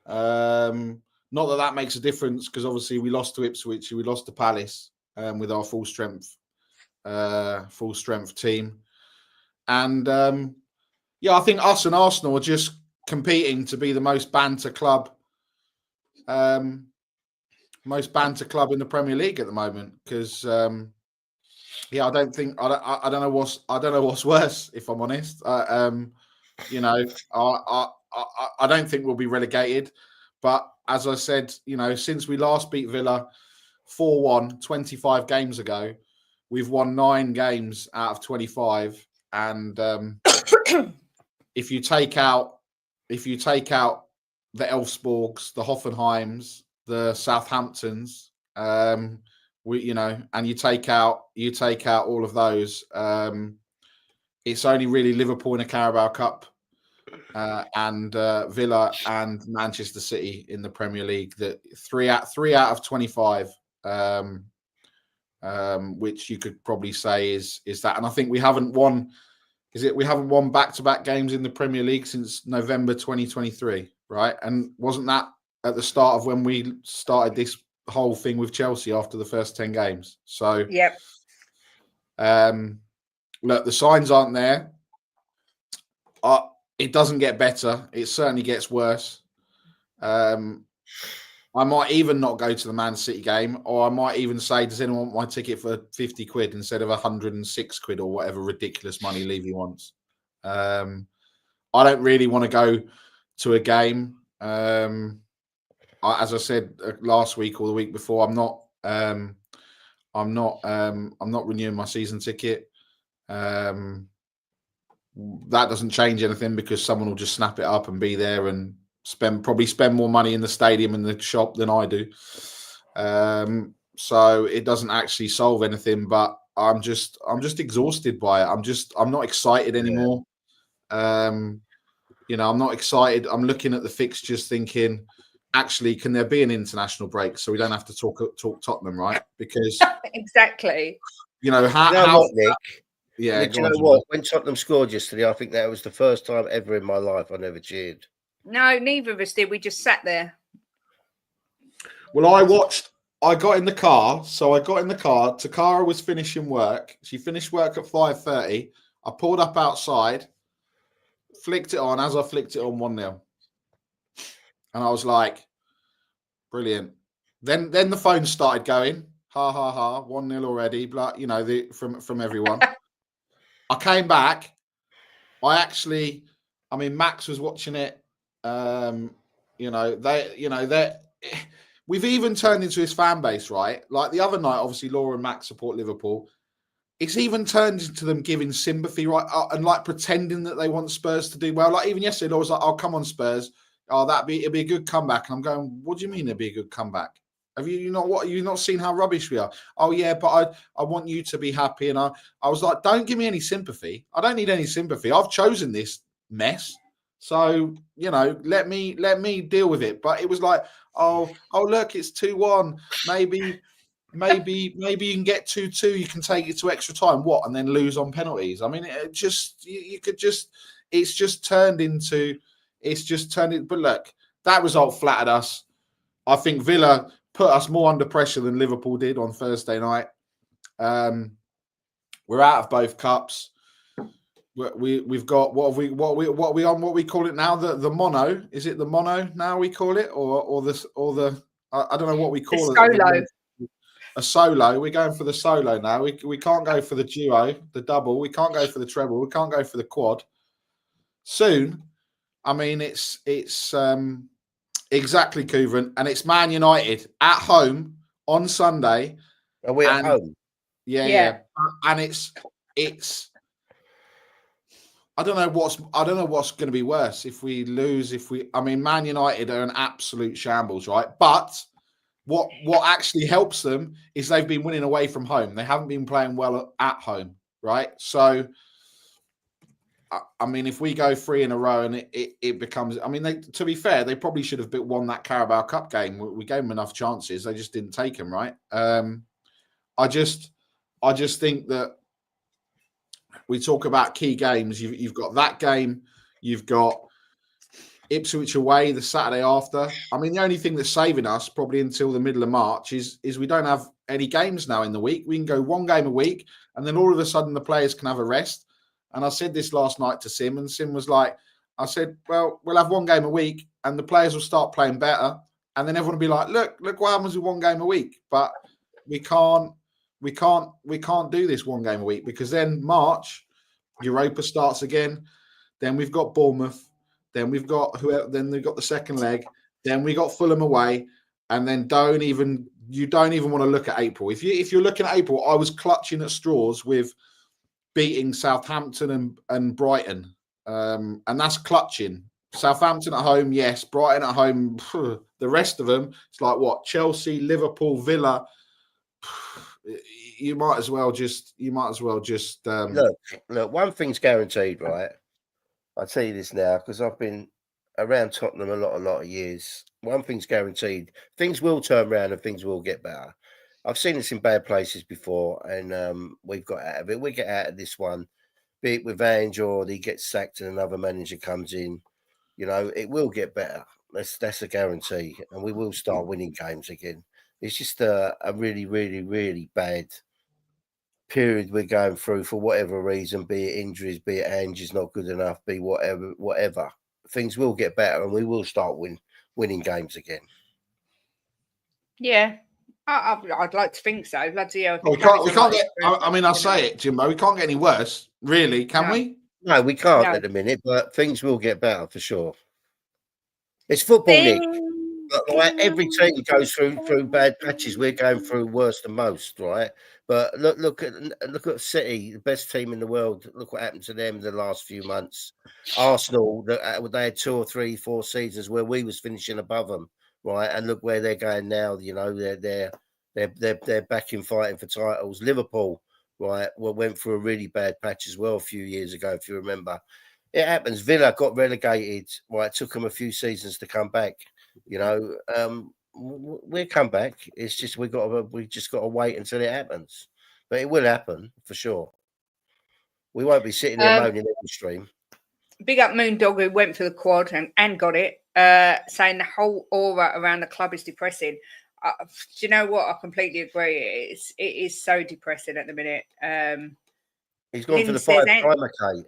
Not that makes a difference, because obviously we lost to Ipswich, we lost to Palace with our full strength team. And I think us and Arsenal are just competing to be the most banter club in the Premier League at the moment. Because I don't know what's worse, if I'm honest. I don't think we'll be relegated. But as I said, since we last beat Villa 4-1 25 games ago, we've won 9 games out of 25. And if you take out the Elfsborgs, the Hoffenheims, the Southamptons, and you take out all of those, it's only really Liverpool in a Carabao Cup and Villa and Manchester City in the Premier League, that 3 out of 25, which you could probably say is that. And I think we haven't won back-to-back games in the Premier League since November 2023, right? And wasn't that at the start of when we started this whole thing with Chelsea after the first 10 games? So, yep. Look, the signs aren't there. It doesn't get better. It certainly gets worse. I might even not go to the Man City game, or I might even say, does anyone want my ticket for 50 quid instead of 106 quid or whatever ridiculous money Levy wants? I don't really want to go to a game. As I said last week or the week before, I'm not renewing my season ticket. That doesn't change anything, because someone will just snap it up and be there and probably spend more money in the stadium and the shop than I do. So it doesn't actually solve anything, but I'm just exhausted by it. I'm not excited anymore. I'm not excited. I'm looking at the fixtures thinking, actually, can there be an international break so we don't have to talk Tottenham, right? Because exactly. What, Nick? Yeah. Do you know what? When Tottenham scored yesterday, I think that was the first time ever in my life I never cheered. No, neither of us did. We just sat there. Well, I got in the car. So I got in the car. Takara was finishing work. She finished work at 5:30. I pulled up outside, flicked it on. As I flicked it on, 1-0. And I was like, brilliant. Then the phone started going, ha, ha, ha, 1-0 already. But, from everyone. I came back. Max was watching it. We we've even turned into his fan base, right? Like the other night, obviously, Laura and Max support Liverpool. It's even turned into them giving sympathy, right? And like pretending that they want Spurs to do well. Like even yesterday, I was like, "Oh, come on, Spurs! Oh, it'd be a good comeback." And I'm going, "What do you mean it'd be a good comeback? Have you not seen how rubbish we are?" "Oh yeah, but I want you to be happy." And I was like, "Don't give me any sympathy. I don't need any sympathy. I've chosen this mess, so let me deal with it." But it was like, "Oh look, it's 2-1. Maybe you can get 2-2. You can take it to extra time. What? And then lose on penalties." I mean, it just it's just turned into. But look, that result flattered us. I think Villa put us more under pressure than Liverpool did on Thursday night. We're out of both cups. We've got what we call it now, the mono. Is it the mono now we call it, or the I don't know what we call it. Solo. A solo. We're going for the solo now. We can't go for the duo, the double. We can't go for the treble. We can't go for the quad. Soon, I mean, it's exactly, Kuvan, and it's Man United at home on Sunday. Are we at home? Yeah. And it's. I don't know what's going to be worse if we lose. Man United are an absolute shambles, right? But what actually helps them is they've been winning away from home. They haven't been playing well at home, right? So, I mean, if we go 3 in a row and it becomes, I mean, to be fair, they probably should have won that Carabao Cup game. We gave them enough chances. They just didn't take them, right? I just think that we talk about key games. You've got that game. You've got Ipswich away the Saturday after. I mean, the only thing that's saving us probably until the middle of March is we don't have any games now in the week. We can go one game a week, and then all of a sudden the players can have a rest. And I said this last night to Sim, and Sim was like, I said, well, we'll have one game a week, and the players will start playing better, and then everyone will be like, look what happens with one game a week. But we can't do this one game a week, because then March, Europa starts again. Then we've got Bournemouth. Then we've got the second leg. Then we got Fulham away, and then you don't even want to look at April. If you're looking at April, I was clutching at straws with beating Southampton and Brighton, and that's clutching. Southampton at home, yes. Brighton at home. The rest of them, it's like what? Chelsea, Liverpool, Villa. You might as well just look. One thing's guaranteed, right? I'll tell you this now because I've been around Tottenham a lot of years. One thing's guaranteed: things will turn around and things will get better. I've seen this in bad places before, and we've got out of it. We get out of this one, be it with Ange or he gets sacked and another manager comes in. It will get better. That's a guarantee, and we will start winning games again. It's just a really, really, really bad period we're going through for whatever reason, be it injuries, be it Ange is not good enough, be whatever. Things will get better, and we will start winning games again. Yeah. I'd like to think so. Bloody hell. We can't get. I mean, I'll say it, Jimbo. We can't get any worse, really, can we? No, we can't at the minute, but things will get better for sure. It's football, Nick. Like every team goes through bad patches. We're going through worse than most, right? But look at City, the best team in the world. Look what happened to them in the last few months. Arsenal, they had 2 or 3, 4 seasons where we was finishing above them, right? And look where they're going now. They're back in fighting for titles. Liverpool, right, went through a really bad patch as well a few years ago, if you remember. It happens. Villa got relegated. Right, it took them a few seasons to come back. We'll come back. It's just we just got to wait until it happens. But it will happen for sure. We won't be sitting there moaning every stream. Big up Moondog, who went for the quad and got it, saying the whole aura around the club is depressing. Do you know what? I completely agree. It is so depressing at the minute. He's gone for the 5-timer, Kate.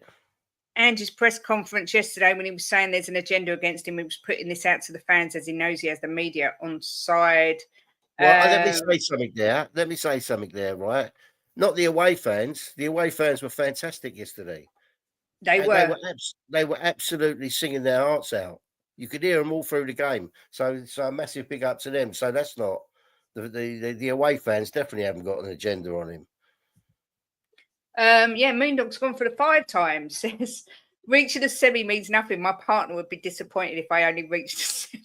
Ange's press conference yesterday, when he was saying there's an agenda against him, he was putting this out to the fans as he knows he has the media on side. Well, let me say something there, right? Not the away fans. The away fans were fantastic yesterday. They were absolutely singing their hearts out. You could hear them all through the game. So a massive big up to them. So that's not the away fans definitely haven't got an agenda on him. Yeah, Moondog's gone for the 5 times. Says reaching a semi means nothing. My partner would be disappointed if I only reached a semi.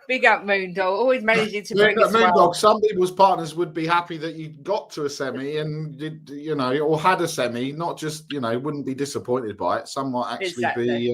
Big up Moondog, always managing to bring us well. Some people's partners would be happy that you got to a semi and or had a semi, not just wouldn't be disappointed by it. Some might actually be,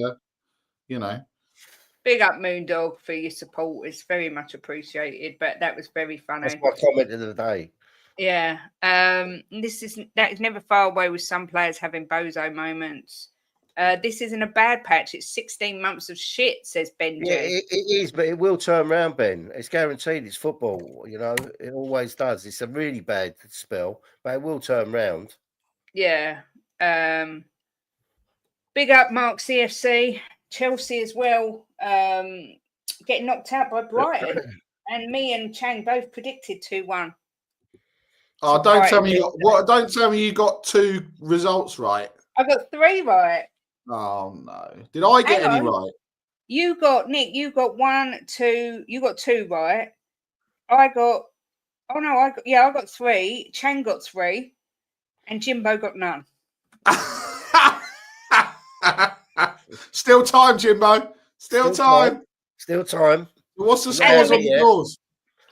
Big up Moondog for your support. It's very much appreciated. But that was very funny. That's my comment of the day. Yeah. That is never far away with some players having bozo moments. This isn't a bad patch. It's 16 months of shit, says Benji. Yeah, it is, but it will turn around, Ben. It's guaranteed. It's football, it always does. It's a really bad spell, but it will turn around. Yeah. Big up Mark CFC. Chelsea as well. Getting knocked out by Brighton. And me and Chang both predicted 2-1. Oh, don't tell me you got 2 results right. I got 3 right. Oh no! Did I get any right? You got 1, 2. You got 2 right. I got 3. Chang got 3, and Jimbo got none. Still time, Jimbo. Still time. What's the scores on the doors?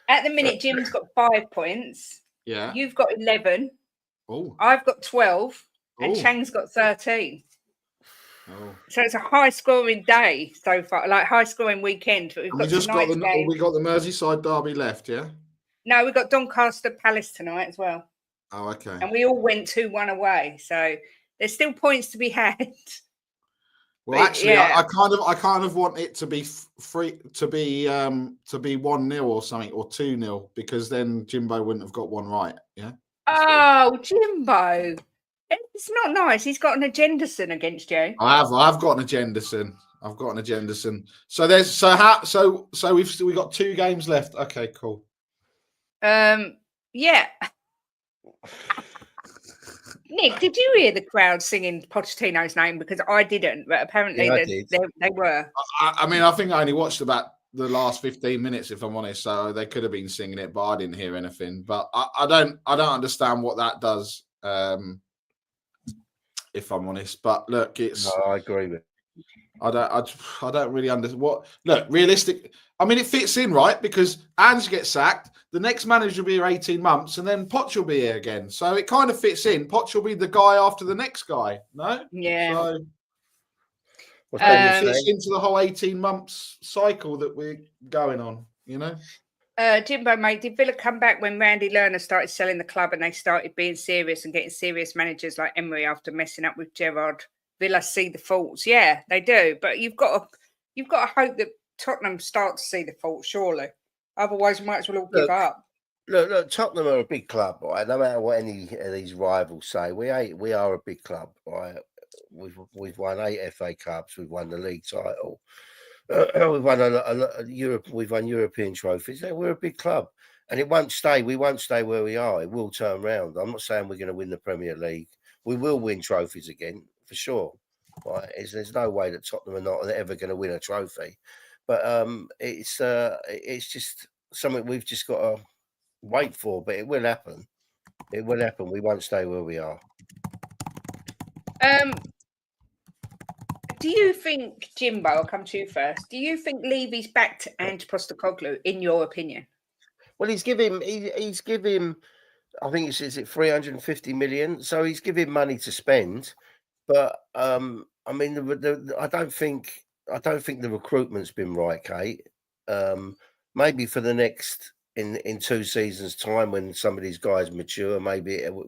At the minute, Jim's got 5 points. Yeah. You've got 11. Oh. I've got 12, and Chang's got 13. Oh. So it's a high-scoring day so far, like high-scoring weekend. But we got the Merseyside derby left, yeah. No, we've got Doncaster Palace tonight as well. Oh, okay. And we all went 2-1 away, so there's still points to be had. Well, but, actually, yeah. I kind of want it to be free to be 1-0 or something, or 2-0, because then Jimbo wouldn't have got one right. Yeah. Oh, Jimbo. It's not nice. He's got an agendason against you. I've got an agendason. So we've got 2 games left. Okay, cool. Yeah. Nick, did you hear the crowd singing Pochettino's name? Because I didn't, but apparently they were. I mean, I think I only watched about the last 15 minutes, if I'm honest. So they could have been singing it, but I didn't hear anything. But I don't understand what that does. If I'm honest, but look, it's. No, I agree with. I don't really understand what. Look, realistic. I mean, it fits in, right? Because Ange gets sacked, the next manager will be here 18 months, and then Poch will be here again. So it kind of fits in. Poch will be the guy after the next guy. No. Yeah. So it fits into the whole 18 months cycle that we're going on. Jimbo, mate, did Villa come back when Randy Lerner started selling the club and they started being serious and getting serious managers like Emery after messing up with Gerrard? Villa see the faults. Yeah, they do. But you've got to hope that Tottenham start to see the faults, surely. Otherwise, we might as well all give up. Look, Tottenham are a big club, right? No matter what any of these rivals say, we are a big club, right? We've won 8 FA Cups, we've won the league title. We've won European trophies. We're a big club, and it won't stay. We won't stay where we are. It will turn around. I'm not saying we're going to win the Premier League. We will win trophies again for sure. Right? There's no way that Tottenham are not ever going to win a trophy, but it's just something we've just got to wait for. But it will happen. It will happen. We won't stay where we are. Do you think, Jimbo, I'll come to you first. Do you think Levy's back to Ange Postecoglou, in your opinion? Well, he's given, I think is it 350 million? So he's giving money to spend. But I mean, I don't think the recruitment's been right, Kate. Maybe for the next in 2 seasons' time, when some of these guys mature, maybe it'll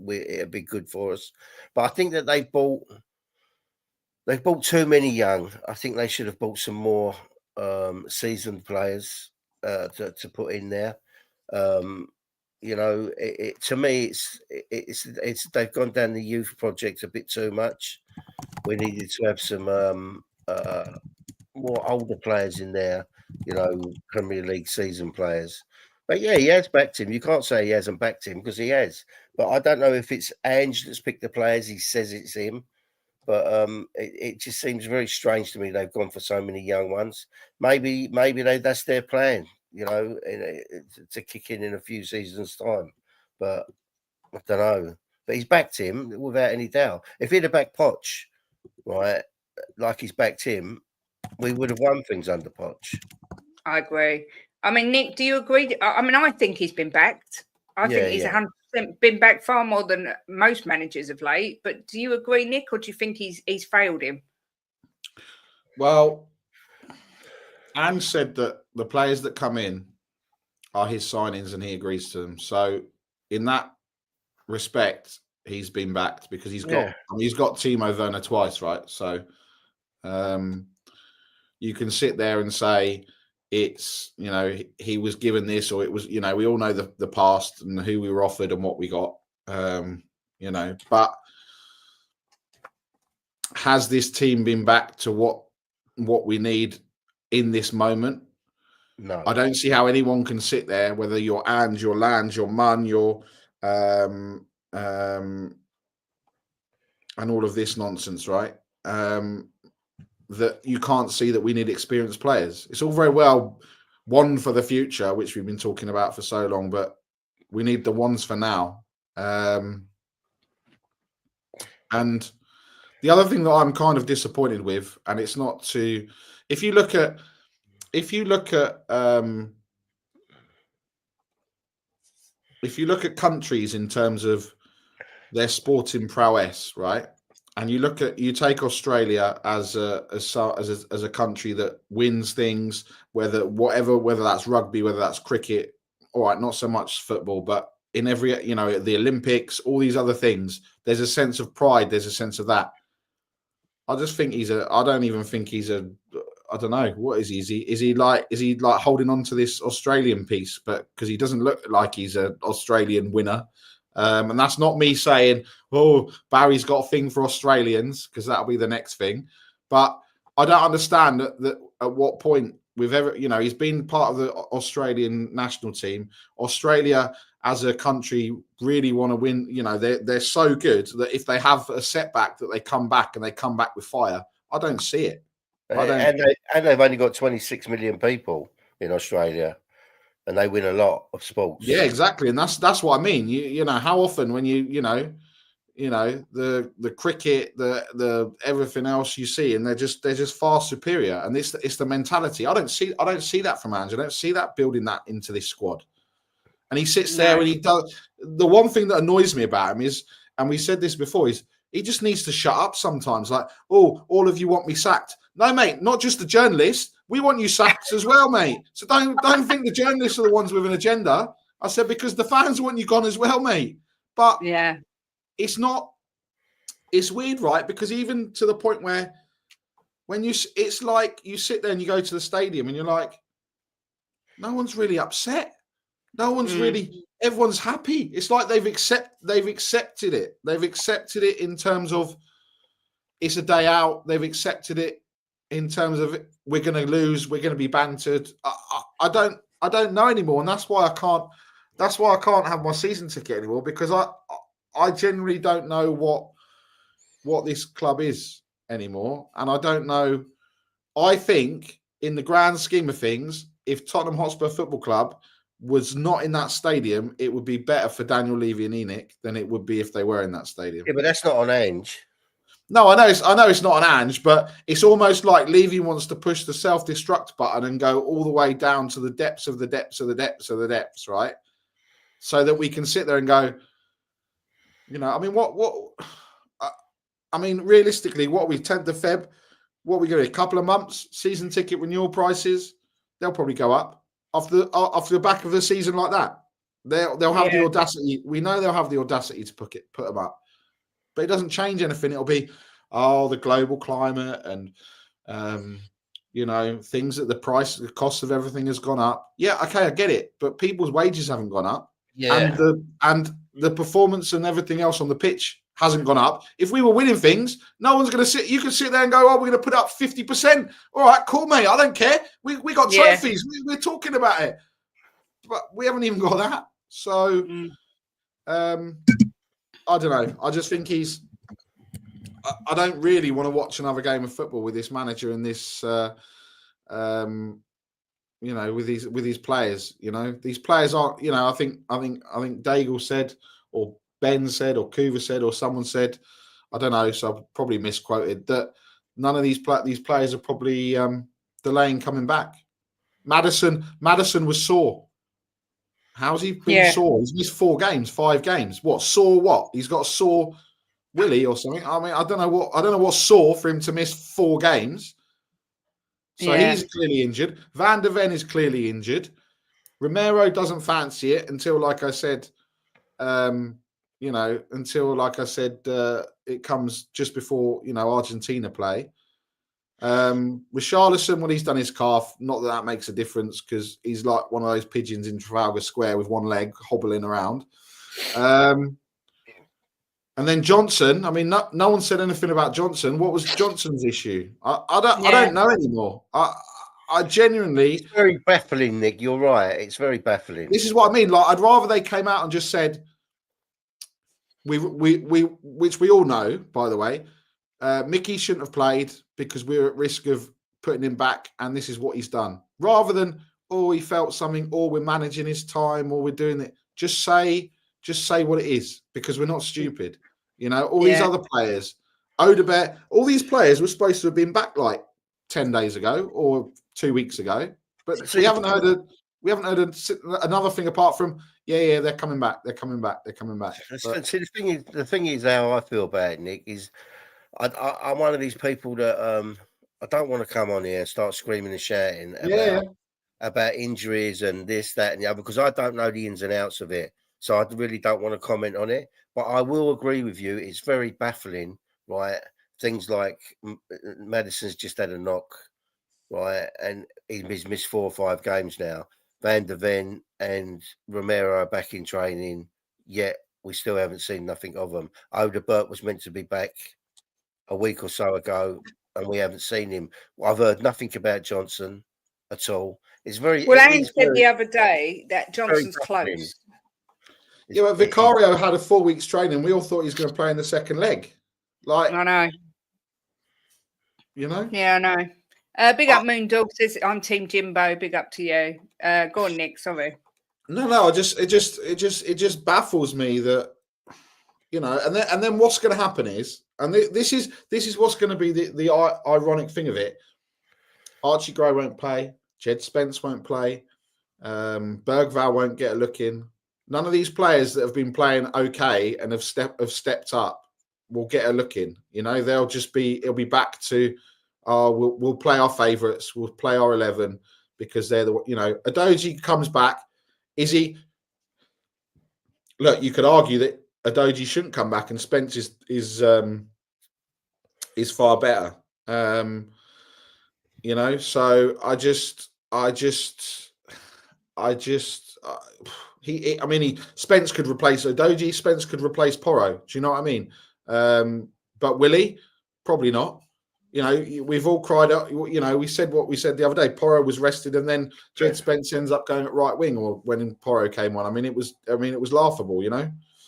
be good for us. But I think that they've bought too many young. I think they should have bought some more seasoned players to put in there. To me, it's they've gone down the youth project a bit too much. We needed to have some more older players in there. Premier League season players. But yeah, he has backed him. You can't say he hasn't backed him, because he has. But I don't know if it's Ange that's picked the players. He says it's him. But it just seems very strange to me they've gone for so many young ones. Maybe that's their plan, to kick in a few seasons' time. But I don't know. But he's backed him without any doubt. If he'd have backed Poch, right, like he's backed him, we would have won things under Poch. I agree. I mean, Nick, do you agree? I mean, I think he's been backed. I think he's 100% been backed far more than most managers of late. But do you agree, Nick, or do you think he's failed him? Well, Anne said that the players that come in are his signings and he agrees to them. So in that respect, he's been backed because he's got Timo Werner twice, right? So you can sit there and say it's, he was given this, or it was, we all know the past and who we were offered and what we got, but has this team been back to what we need in this moment? No. I don't see how anyone can sit there, whether you're Ange, your Lange, your Munn, your and all of this nonsense, right? That you can't see that we need experienced players. It's all very well one for the future, which we've been talking about for so long, but we need the ones for now. And the other thing that I'm kind of disappointed with, and it's not to, if you look at countries in terms of their sporting prowess, right? And you take Australia as a country that wins things, whether that's rugby, whether that's cricket, all right, not so much football, but in every, the Olympics, all these other things, there's a sense of pride, there's a sense of that. I just think I don't even think he's I don't know, what is he? Is he like holding on to this Australian piece, but because he doesn't look like he's an Australian winner. And that's not me saying, oh, Barry's got a thing for Australians, because that'll be the next thing. But I don't understand that at what point we've ever, he's been part of the Australian national team. Australia as a country really want to win. They're so good that if they have a setback, that they come back and they come back with fire. I don't see it. And they've only got 26 million people in Australia. And they win a lot of sports. Yeah, exactly, and that's what I mean. How often when the cricket, the everything else you see, and they're just far superior. And it's the mentality. I don't see that from Ange. I don't see that building that into this squad. And he sits there and he does. The one thing that annoys me about him is, and we said this before, is he just needs to shut up sometimes. Like, oh, all of you want me sacked. No, mate, not just the journalists. We want you sacked as well, mate. So don't think the journalists are the ones with an agenda. I said, because the fans want you gone as well, mate. But yeah, it's not. It's weird, right? Because even to the point where it's like you sit there and you go to the stadium and you're like, no one's really upset. No one's really. Everyone's happy. It's like they've accepted it. They've accepted it in terms of it's a day out. They've accepted it in terms of we're going to lose, we're going to be bantered. I don't know anymore, and that's why I can't have my season ticket anymore, because I genuinely don't know what this club is anymore, and I don't know. I think in the grand scheme of things, if Tottenham Hotspur Football Club was not in that stadium, it would be better for Daniel Levy and Enoch than it would be if they were in that stadium. Yeah, but that's not on Ange. No, I know it's not an Ange, but it's almost like Levy wants to push the self-destruct button and go all the way down to the depths of the depths of the depths of the depths, right? So that we can sit there and go, realistically, what are we, 10th of Feb? What are we going to do? A couple of months, season ticket renewal prices, they'll probably go up off the back of the season like that. They'll have the audacity. We know they'll have the audacity to put them up. But it doesn't change anything. It'll be, the global climate and, things that the cost of everything has gone up. Yeah, okay, I get it. But people's wages haven't gone up. Yeah. And the performance and everything else on the pitch hasn't gone up. If we were winning things, no one's going to sit. You can sit there and go, we're going to put up 50%. All right, cool, mate. I don't care. We got trophies. We're talking about it. But we haven't even got that. So, I don't know. I just think I don't really want to watch another game of football with this manager and this, with these players. These players aren't. I think Daigle said, or Ben said, or Kuva said, or someone said, I don't know. So I've probably misquoted that. None of these players are probably delaying coming back. Madison was sore. How's he been sore? He's missed 5 games. What sore? What he's got a sore Willie or something. I mean, I don't know what's sore for him to miss 4 games. So he's clearly injured. Van der Ven is clearly injured. Romero doesn't fancy it until, like I said, it comes just before Argentina play. Richarlison, when he's done his calf, not that makes a difference because he's like one of those pigeons in Trafalgar Square with one leg hobbling around. And then Johnson, I mean, no one said anything about Johnson. What was Johnson's issue? I don't know anymore. I genuinely... It's very baffling, Nick. You're right. It's very baffling. This is what I mean. Like, I'd rather they came out and just said, we which we all know, by the way, Mickey shouldn't have played because we're at risk of putting him back, and this is what he's done. Rather than, he felt something, or we're managing his time, or we're doing it. Just say what it is, because we're not stupid. These other players, Odebert, all these players were supposed to have been back like 10 days ago or 2 weeks ago, but we haven't heard another thing apart from they're coming back. They're coming back. But, see, the thing is how I feel about it, Nick, is I'm one of these people that I don't want to come on here and start screaming and shouting about injuries and this, that, and the other, because I don't know the ins and outs of it. So I really don't want to comment on it. But I will agree with you. It's very baffling, right? Things like Maddison's just had a knock, right? And he's missed 4 or 5 games now. Van der Ven and Romero are back in training, yet we still haven't seen nothing of them. Odebert was meant to be back a week or so ago, and we haven't seen him. I've heard nothing about Johnson at all. It's very... Well, Anne said the other day that Johnson's close. But Vicario had a 4 weeks training. We all thought he was going to play in the second leg. Like, I know. Yeah, I know. Big up Moondog says, I'm Team Jimbo. Big up to you. Go on, Nick. Sorry. No. It just baffles me that and then what's going to happen is, and this is what's going to be the ironic thing of it. Archie Gray won't play. Jed Spence won't play. Bergvall won't get a look in. None of these players that have been playing okay and have stepped up will get a look in. It'll be back to, we'll play our favourites, we'll play our 11 because they're the, Adoji comes back. Is he? Look, you could argue that Adoji shouldn't come back and Spence is far better. So Spence could replace Adoji. Spence could replace Porro. Do you know what I mean? But Willie, probably not. We've all cried out. We said what we said the other day. Porro was rested, and then Jed Spence ends up going at right wing, or when Porro came on. It was laughable.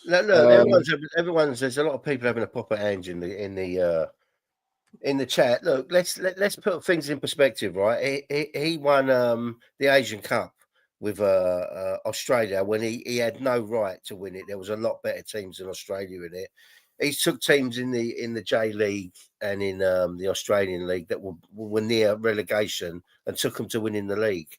Look, everyone's. There's a lot of people having a pop at Ange in the chat. Look, let's put things in perspective, right? He won the Asian Cup with Australia when he had no right to win it. There was a lot better teams than Australia in it. He took teams in the J League and in the Australian League that were near relegation and took them to winning the league.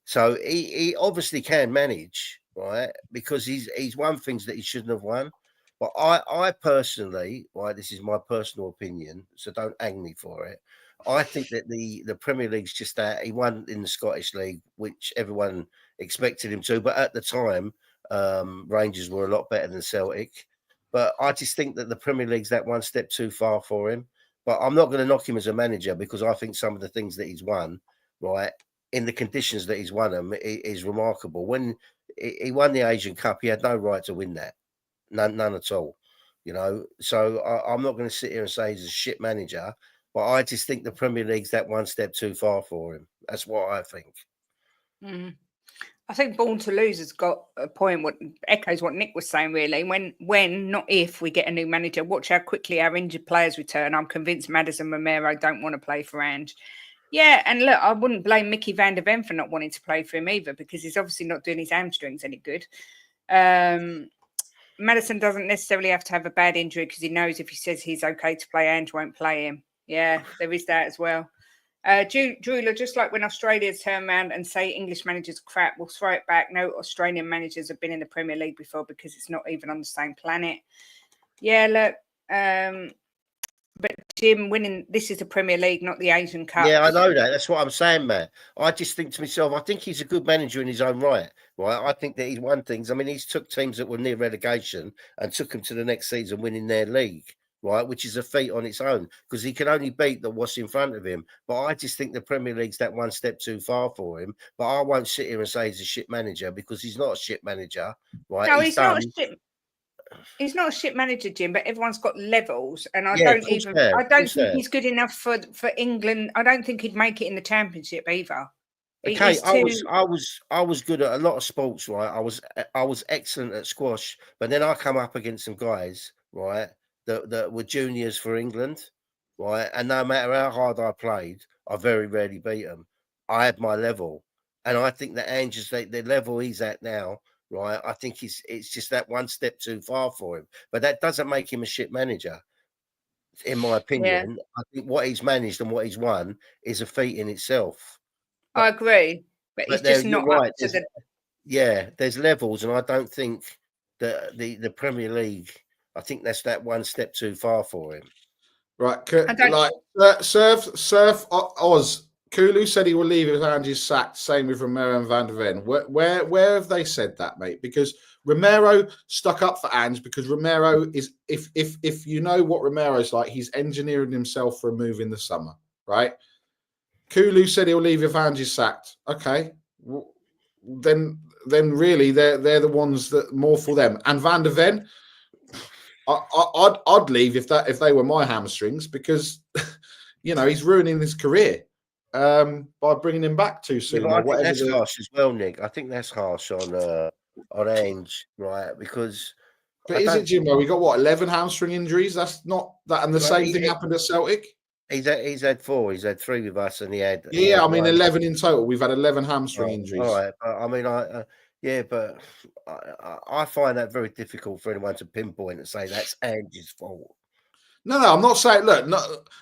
So he obviously can manage, right? Because he's won things that he shouldn't have won. But I personally, right, this is my personal opinion, so don't hang me for it. I think that the Premier League's just that. He won in the Scottish League, which everyone expected him to. But at the time, Rangers were a lot better than Celtic. But I just think that the Premier League's that one step too far for him. But I'm not going to knock him as a manager because I think some of the things that he's won, right, in the conditions that he's won them, is remarkable. When he won the Asian Cup, he had no right to win that. None at all. So I'm not going to sit here and say he's a shit manager. But I just think the Premier League's that one step too far for him. That's what I think. I think Born to Lose has got a point. What echoes what Nick was saying, really. When, not if, we get a new manager, watch how quickly our injured players return. I'm convinced Maddison Romero don't want to play for Ange. Yeah, and look, I wouldn't blame Mickey van der Ven for not wanting to play for him either, because he's obviously not doing his hamstrings any good. Maddison doesn't necessarily have to have a bad injury, because he knows if he says he's okay to play, Ange won't play him. Yeah, there is that as well. Drewler, just like when Australia's turn around and say English managers are crap, we'll throw it back. No Australian managers have been in the Premier League before, because it's not even on the same planet. Yeah, look, but Jim, winning, this is the Premier League, not the Asian Cup. Yeah, I know that. That's what I'm saying, man. I just think to myself, I think he's a good manager in his own right. I think that he's won things. I mean, he's took teams that were near relegation and took them to the next season winning their league. Right, which is a feat on its own, because he can only beat what's in front of him. But I just think the Premier League's that one step too far for him. But I won't sit here and say he's a shit manager, because he's not a shit manager. Right? No, he's not a shit. He's not a shit manager, Jim. But everyone's got levels, and I don't think he's good enough for England. I don't think he'd make it in the Championship either. Okay, I was good at a lot of sports, right? I was excellent at squash, but then I come up against some guys, right, that were juniors for England, right? And no matter how hard I played, I very rarely beat them. I had my level. And I think that Ange's, the level he's at now, right, I think it's just that one step too far for him. But that doesn't make him a shit manager, in my opinion. Yeah. I think what he's managed and what he's won is a feat in itself. I agree. But he's just not up to the... Yeah, there's levels, and I don't think that the Premier League... I think that's that one step too far for him. Right. Like, Surf Oz, Kulu said he will leave if Ange's sacked. Same with Romero and Van der Ven. Where have they said that, mate? Because Romero stuck up for Ange, because Romero is, if you know what Romero's like, he's engineering himself for a move in the summer, right? Kulu said he'll leave if Ange's sacked. Okay. Then really they're the ones that more for them. And Van der Ven, I'd leave if they were my hamstrings, because he's ruining his career by bringing him back too soon. Yeah, I think that's harsh as well, Nick. I think that's harsh on Ange, right? Because but is it, Jimbo? We got 11 hamstring injuries. That's not that, and the same thing happened at Celtic. He's had 4. He's had 3 with us, and he had 11 in total. We've had 11 hamstring injuries. All right, I mean, but I find that very difficult for anyone to pinpoint and say that's Ange's fault. No, I'm not saying. Look,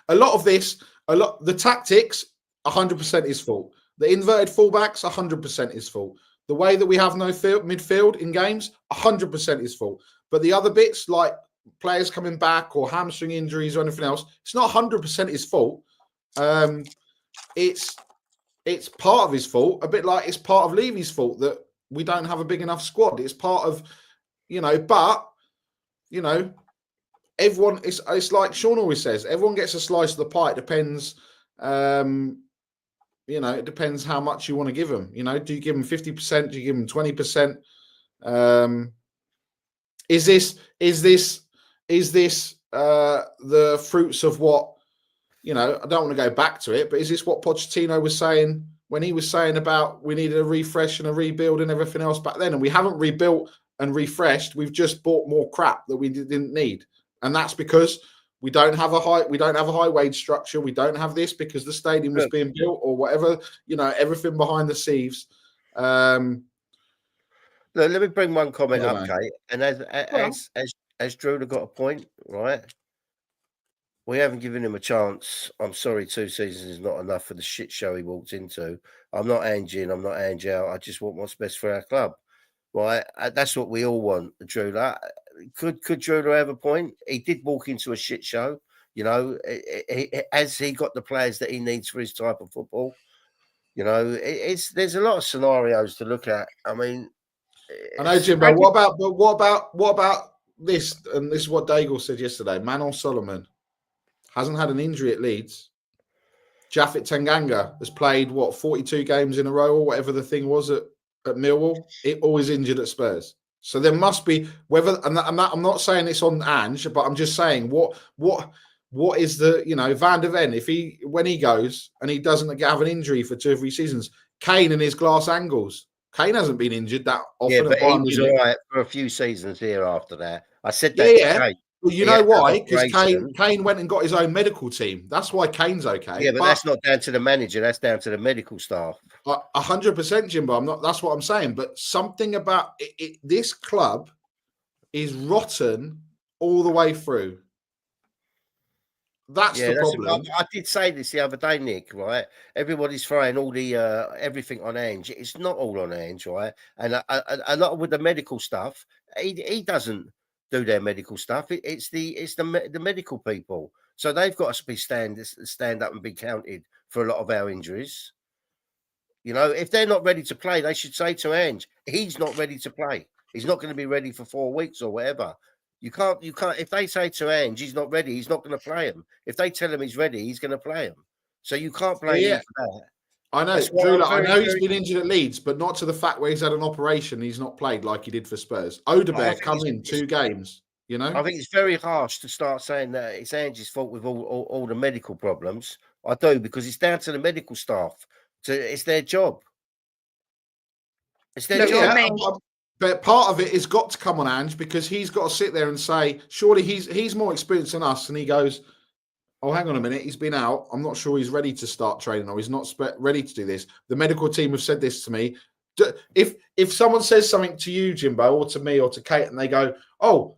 the tactics, 100% his fault. The inverted fullbacks, 100% his fault. The way that we have no midfield in games, 100% his fault. But the other bits, like players coming back or hamstring injuries or anything else, it's not 100% his fault. It's part of his fault. A bit like it's part of Levy's fault that we don't have a big enough squad. It's part of, everyone, it's like Sean always says, everyone gets a slice of the pie. It depends, it depends how much you want to give them. Do you give them 50%? Do you give them 20%? Is this the fruits of what, I don't want to go back to it, but is this what Pochettino was saying when he was saying about we needed a refresh and a rebuild and everything else back then? And we haven't rebuilt and refreshed. We've just bought more crap that we didn't need. And that's because we don't have a high wage structure. We don't have this because the stadium was being built or whatever, everything behind the scenes. Look, let me bring one comment up, Kate. And as Drew got a point, right? We haven't given him a chance. I'm sorry, 2 seasons is not enough for the shit show he walked into. I'm not Ange in, I'm not Ange out. I just want what's best for our club, right? That's what we all want, Drew. Could Drew have a point? He did walk into a shit show, has he got the players that he needs for his type of football? There's a lot of scenarios to look at. I mean, I know, Jimbo. What about this? And this is what Daigle said yesterday. Manon Solomon hasn't had an injury at Leeds. Japhet Tanganga has played 42 games in a row or whatever the thing was at Millwall. It always injured at Spurs. So there must be I'm not saying it's on Ange, but I'm just saying what is the Van der Ven, when he goes and he doesn't have an injury for 2 or 3 seasons, Kane and his glass angles. Kane hasn't been injured that Yeah, often at but he Bayern was Munich. all right for a few seasons here after that. I said Yeah, that to yeah. Kane. Well, you He know had that why? Because operation. Kane went and got his own medical team. That's why Kane's okay. Yeah, but that's not down to the manager. That's down to the medical staff. 100%, Jimbo. I'm not. That's what I'm saying. But something about this club is rotten all the way through. That's the problem. I did say this the other day, Nick. Right? Everybody's throwing all the everything on Ange. It's not all on Ange, right? And a lot with the medical stuff, he doesn't do their medical stuff. It's the medical people. So they've got to be stand up and be counted for a lot of our injuries. You know, if they're not ready to play, they should say to Ange, he's not ready to play. He's not going to be ready for 4 weeks or whatever. You can't. If they say to Ange he's not ready, he's not going to play him. If they tell him he's ready, he's going to play him. So you can't blame him for that. I know, Drew. I know he's been injured at Leeds, but not to the fact where he's had an operation. He's not played like he did for Spurs. Odebear come in 2 games. You know, I think it's very harsh to start saying that it's Ange's fault with all the medical problems. I do, because it's down to the medical staff. It's their job. It's their job. But part of it has got to come on Ange, because he's got to sit there and say, surely he's more experienced than us. And he goes, oh, hang on a minute. He's been out. I'm not sure he's ready to start training, or he's not ready to do this. The medical team have said this to me. If someone says something to you, Jimbo, or to me, or to Kate, and they go, oh,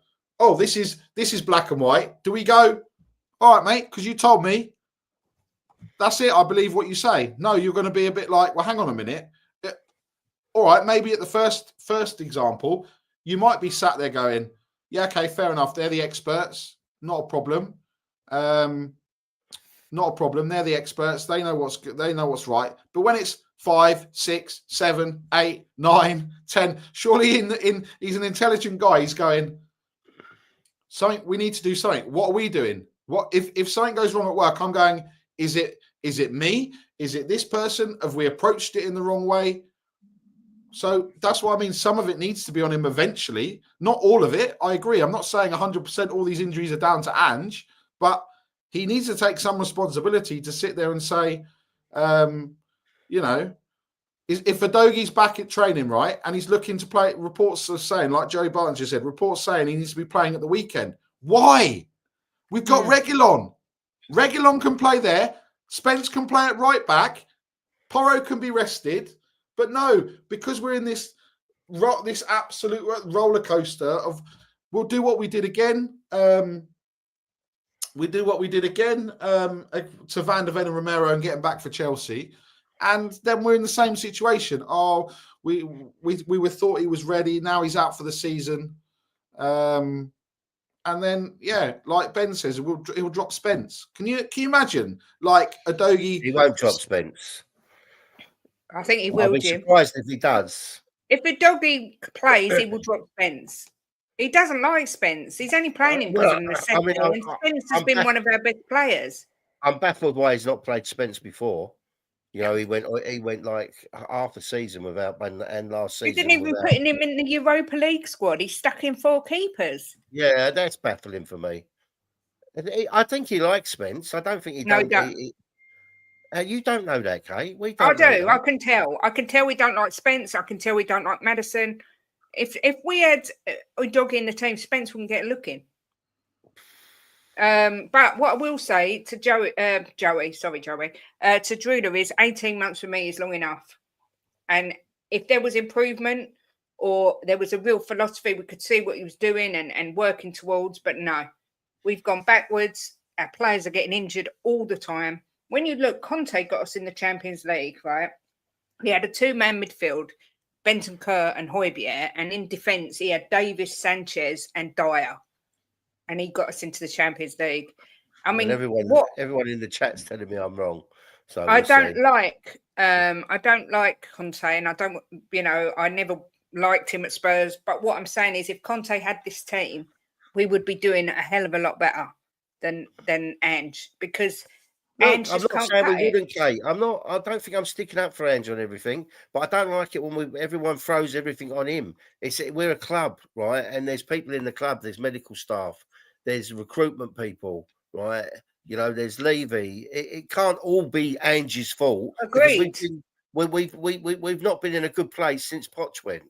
this is black and white. Do we go, all right, mate, because you told me. That's it. I believe what you say. No, you're going to be a bit like, well, hang on a minute. All right, maybe at the first example, you might be sat there going, yeah, okay, fair enough. They're the experts. Not a problem. Not a problem. They're the experts. They know what's right. But when it's 5, 6, 7, 8, 9, 10, surely he's an intelligent guy. He's going, something, we need to do something. What are we doing? What if something goes wrong at work? I'm going, is it me? Is it this person? Have we approached it in the wrong way? So that's what I mean. Some of it needs to be on him eventually. Not all of it. I agree. I'm not saying 100% all these injuries are down to Ange, but he needs to take some responsibility to sit there and say, you know, if Udogi's back at training, right, and he's looking to play, reports are saying, like Joey Barton just said, reports saying he needs to be playing at the weekend. Why? We've got Reguilon. Reguilon can play there. Spence can play at right back. Porro can be rested. But no, because we're in this absolute roller coaster of, we'll do what we did again. We do what we did again to Van der Ven and Romero and getting back for Chelsea, and then we're in the same situation. Oh, we were thought he was ready. Now he's out for the season, and then like Ben says, he'll drop Spence. Can you imagine, like Udogie? He won't drop Spence. I think he will. I'll be surprised if he does. If Udogie plays, he will drop Spence. He doesn't like Spence. He's only playing him because of the centre. Spence has been one of our best players. I'm baffled why he's not played Spence before. You know, he went like half a season without, and last season. He didn't even put him in the Europa League squad. He's stuck in 4 keepers. Yeah, that's baffling for me. I think he likes Spence. I don't think he don't. You don't know that, Kate. I do. I can tell. I can tell we don't like Spence. I can tell we don't like Maddison. If we had a dog in the team, Spence wouldn't get a look in. But what I will say to Joey, to Drula is 18 months for me is long enough. And if there was improvement or there was a real philosophy, we could see what he was doing and working towards. But no, we've gone backwards. Our players are getting injured all the time. When you look, Conte got us in the Champions League, right? He had a 2-man midfield, Bentancur and Højbjerg, and in defence he had Davis, Sanchez, and Dyer, and he got us into the Champions League. I mean, everyone in the chat's telling me I'm wrong. So I don't like Conte, and I don't, I never liked him at Spurs. But what I'm saying is, if Conte had this team, we would be doing a hell of a lot better than Ange, because. I'm not saying we wouldn't, Kate. I don't think I'm sticking up for Ange on everything, but I don't like it when everyone throws everything on him. We're a club, right? And there's people in the club. There's medical staff. There's recruitment people, right? There's Levy. It can't all be Ange's fault. Agreed. We've not been in a good place since Poch went.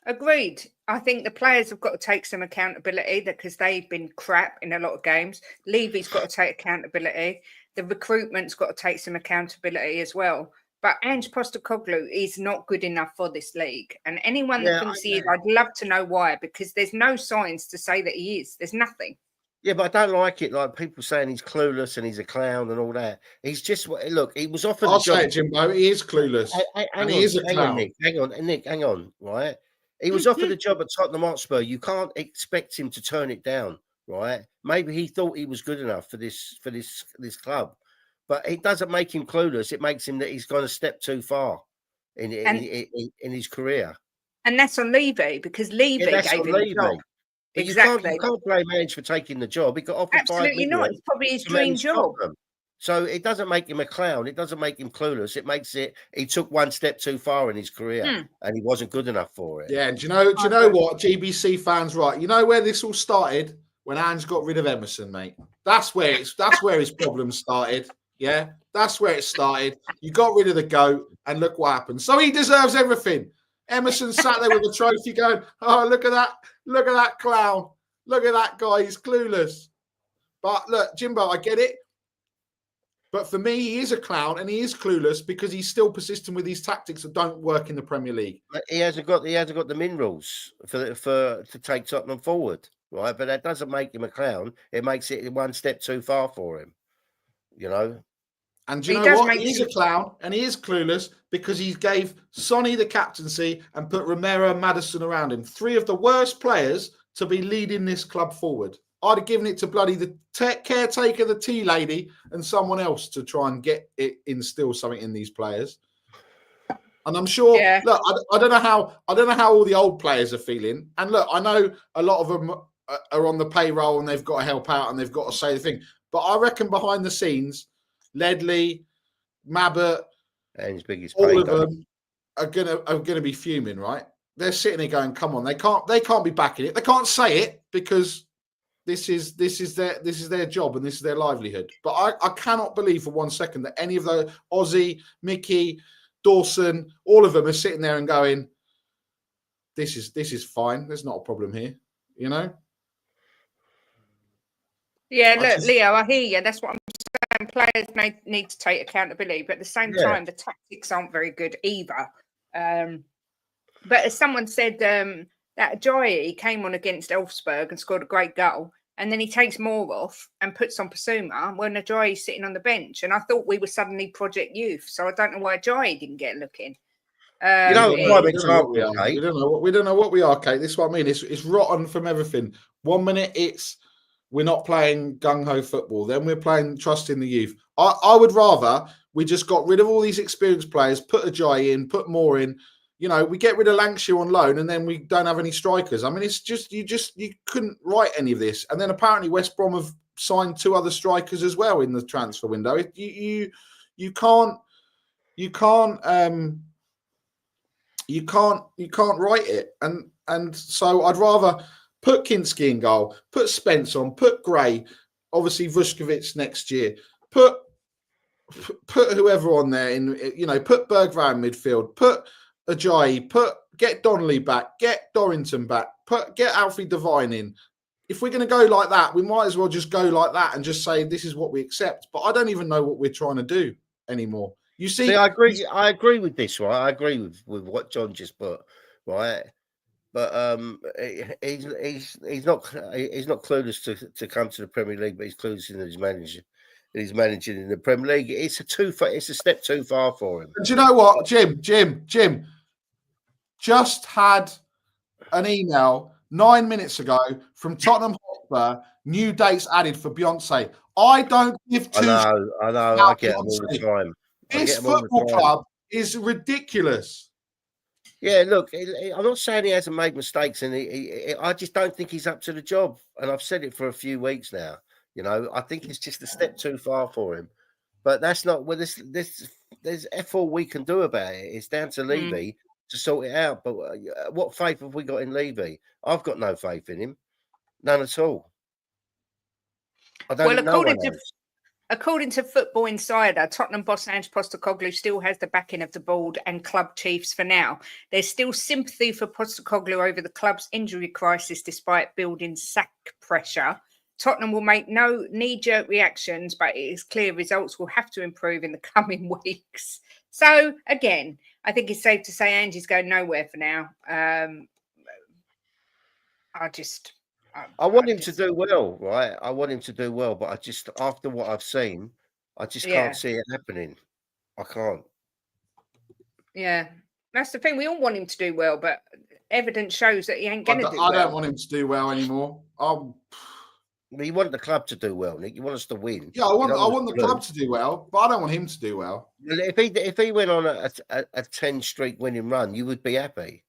Agreed. I think the players have got to take some accountability because they've been crap in a lot of games. Levy's got to take accountability. The recruitment's got to take some accountability as well. But Ange Postecoglou is not good enough for this league. And anyone that thinks he is, I'd love to know why, because there's no signs to say that he is. There's nothing. Yeah, but I don't like it. Like people saying he's clueless and he's a clown and all that. He's just look. He was offered. I'll say it, Jimbo. He is clueless. He is a clown. Nick. Hang on. Right. He was offered a job at Tottenham Hotspur. You can't expect him to turn it down, right? Maybe he thought he was good enough for this club, but it doesn't make him clueless. It makes him that he's gone a step too far in his career. And that's on Levy because Levy gave him the job. Exactly. You can't blame Ange for taking the job. He got offered absolutely not. It's probably his dream job. So it doesn't make him a clown. It doesn't make him clueless. It makes it he took one step too far in his career and he wasn't good enough for it. Yeah, do you know what? GBC fans, right? You know where this all started? When Ange got rid of Emerson, mate. That's where his problems started. Yeah, that's where it started. You got rid of the GOAT and look what happened. So he deserves everything. Emerson sat there with a trophy going, oh, look at that clown. Look at that guy, he's clueless. But look, Jimbo, I get it. But for me, he is a clown and he is clueless because he's still persistent with these tactics that don't work in the Premier League. He hasn't got the minerals to take Tottenham forward, right? But that doesn't make him a clown. It makes it one step too far for him, you know. And do you know what? He is a clown and he is clueless because he gave Sonny the captaincy and put Romero and Maddison around him. 3 of the worst players to be leading this club forward. I'd have given it to bloody the caretaker, the tea lady, and someone else to try and instill something in these players. And I'm sure. Yeah. Look, I don't know how all the old players are feeling. And look, I know a lot of them are on the payroll and they've got to help out and they've got to say the thing. But I reckon behind the scenes, Ledley, Mabbott, and his biggest all of them are gonna be fuming, right? They're sitting there going, "Come on, they can't be backing it. They can't say it because." This is their job and this is their livelihood. But I cannot believe for 1 second that any of the Ozzy, Mickey, Dawson, all of them are sitting there and going, "This is fine. There's not a problem here," you know. Yeah, look, Leo, I hear you. That's what I'm saying. Players need to take accountability, but at the same time, the tactics aren't very good either. But as someone said, that Ajayi came on against Elfsberg and scored a great goal, and then he takes more off and puts on Basuma when Ajayi's sitting on the bench. And I thought we were suddenly Project Youth, so I don't know why Ajayi didn't get a look in. We don't know what we are, Kate. This is what I mean. It's rotten from everything. 1 minute we're not playing gung-ho football. Then we're playing trust in the youth. I would rather we just got rid of all these experienced players, put Ajayi in, put more in. You know, we get rid of Lancashire on loan and then we don't have any strikers. I mean, it's just you couldn't write any of this. And then apparently West Brom have signed 2 other strikers as well in the transfer window. You can't write it. And so I'd rather put Kinski in goal, put Spence on, put Gray, obviously Vuskovic next year, put whoever on there in, you know, put Bergvall in midfield, put Ajayi, get Donnelly back, get Dorrington back, get Alfie Devine in. If we're going to go like that, we might as well just go like that and just say this is what we accept. But I don't even know what we're trying to do anymore. You see, I agree with this, right? I agree with what John just put, right? But he's not clueless to come to the Premier League, but he's clueless in his manager. He's managing in the Premier League. It's a step too far for him. And do you know what, Jim? Just had an email 9 minutes ago from Tottenham Hotspur. New dates added for Beyonce. I don't give two. I know. I get them all the time. This football club is ridiculous. Yeah, look, I'm not saying he hasn't made mistakes, and I just don't think he's up to the job. And I've said it for a few weeks now. You know, I think it's just a step too far for him. But that's not well. There's F all we can do about it. It's down to Levy to sort it out. But what faith have we got in Levy? I've got no faith in him, none at all. I don't know. According to Football Insider, Tottenham boss Ange Postecoglou still has the backing of the board and club chiefs for now. There's still sympathy for Postecoglou over the club's injury crisis despite building sack pressure. Tottenham will make no knee-jerk reactions, but it is clear results will have to improve in the coming weeks. So, again, I think it's safe to say Ange's going nowhere for now. I want him to do well, right? I want him to do well, but I just, after what I've seen, I just can't see it happening. I can't. Yeah, that's the thing. We all want him to do well, but evidence shows that he ain't going to do well. I don't want him to do well anymore. You want the club to do well, Nick. You want us to win. Yeah, I want the club to do well, but I don't want him to do well. If he went on a 10-streak winning run, you would be happy.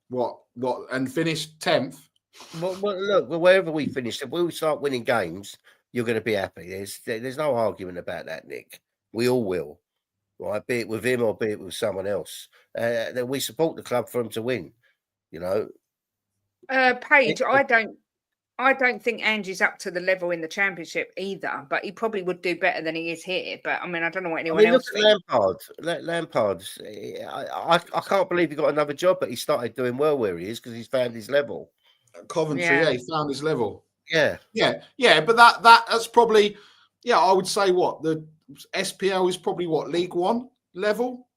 What? And finish 10th? Well, look, wherever we finish, if we start winning games, you're going to be happy. There's no argument about that, Nick. We all will, right? Be it with him or be it with someone else. Then we support the club for him to win. You know, Paige, I don't think Angie's up to the level in the Championship either, but he probably would do better than he is here. But I mean, I don't know what anyone else thinks. Lampard. I can't believe he got another job, but he started doing well where he is because he's found his level. Coventry, he found his level. Yeah. But that's probably, I would say the SPL is probably League One level.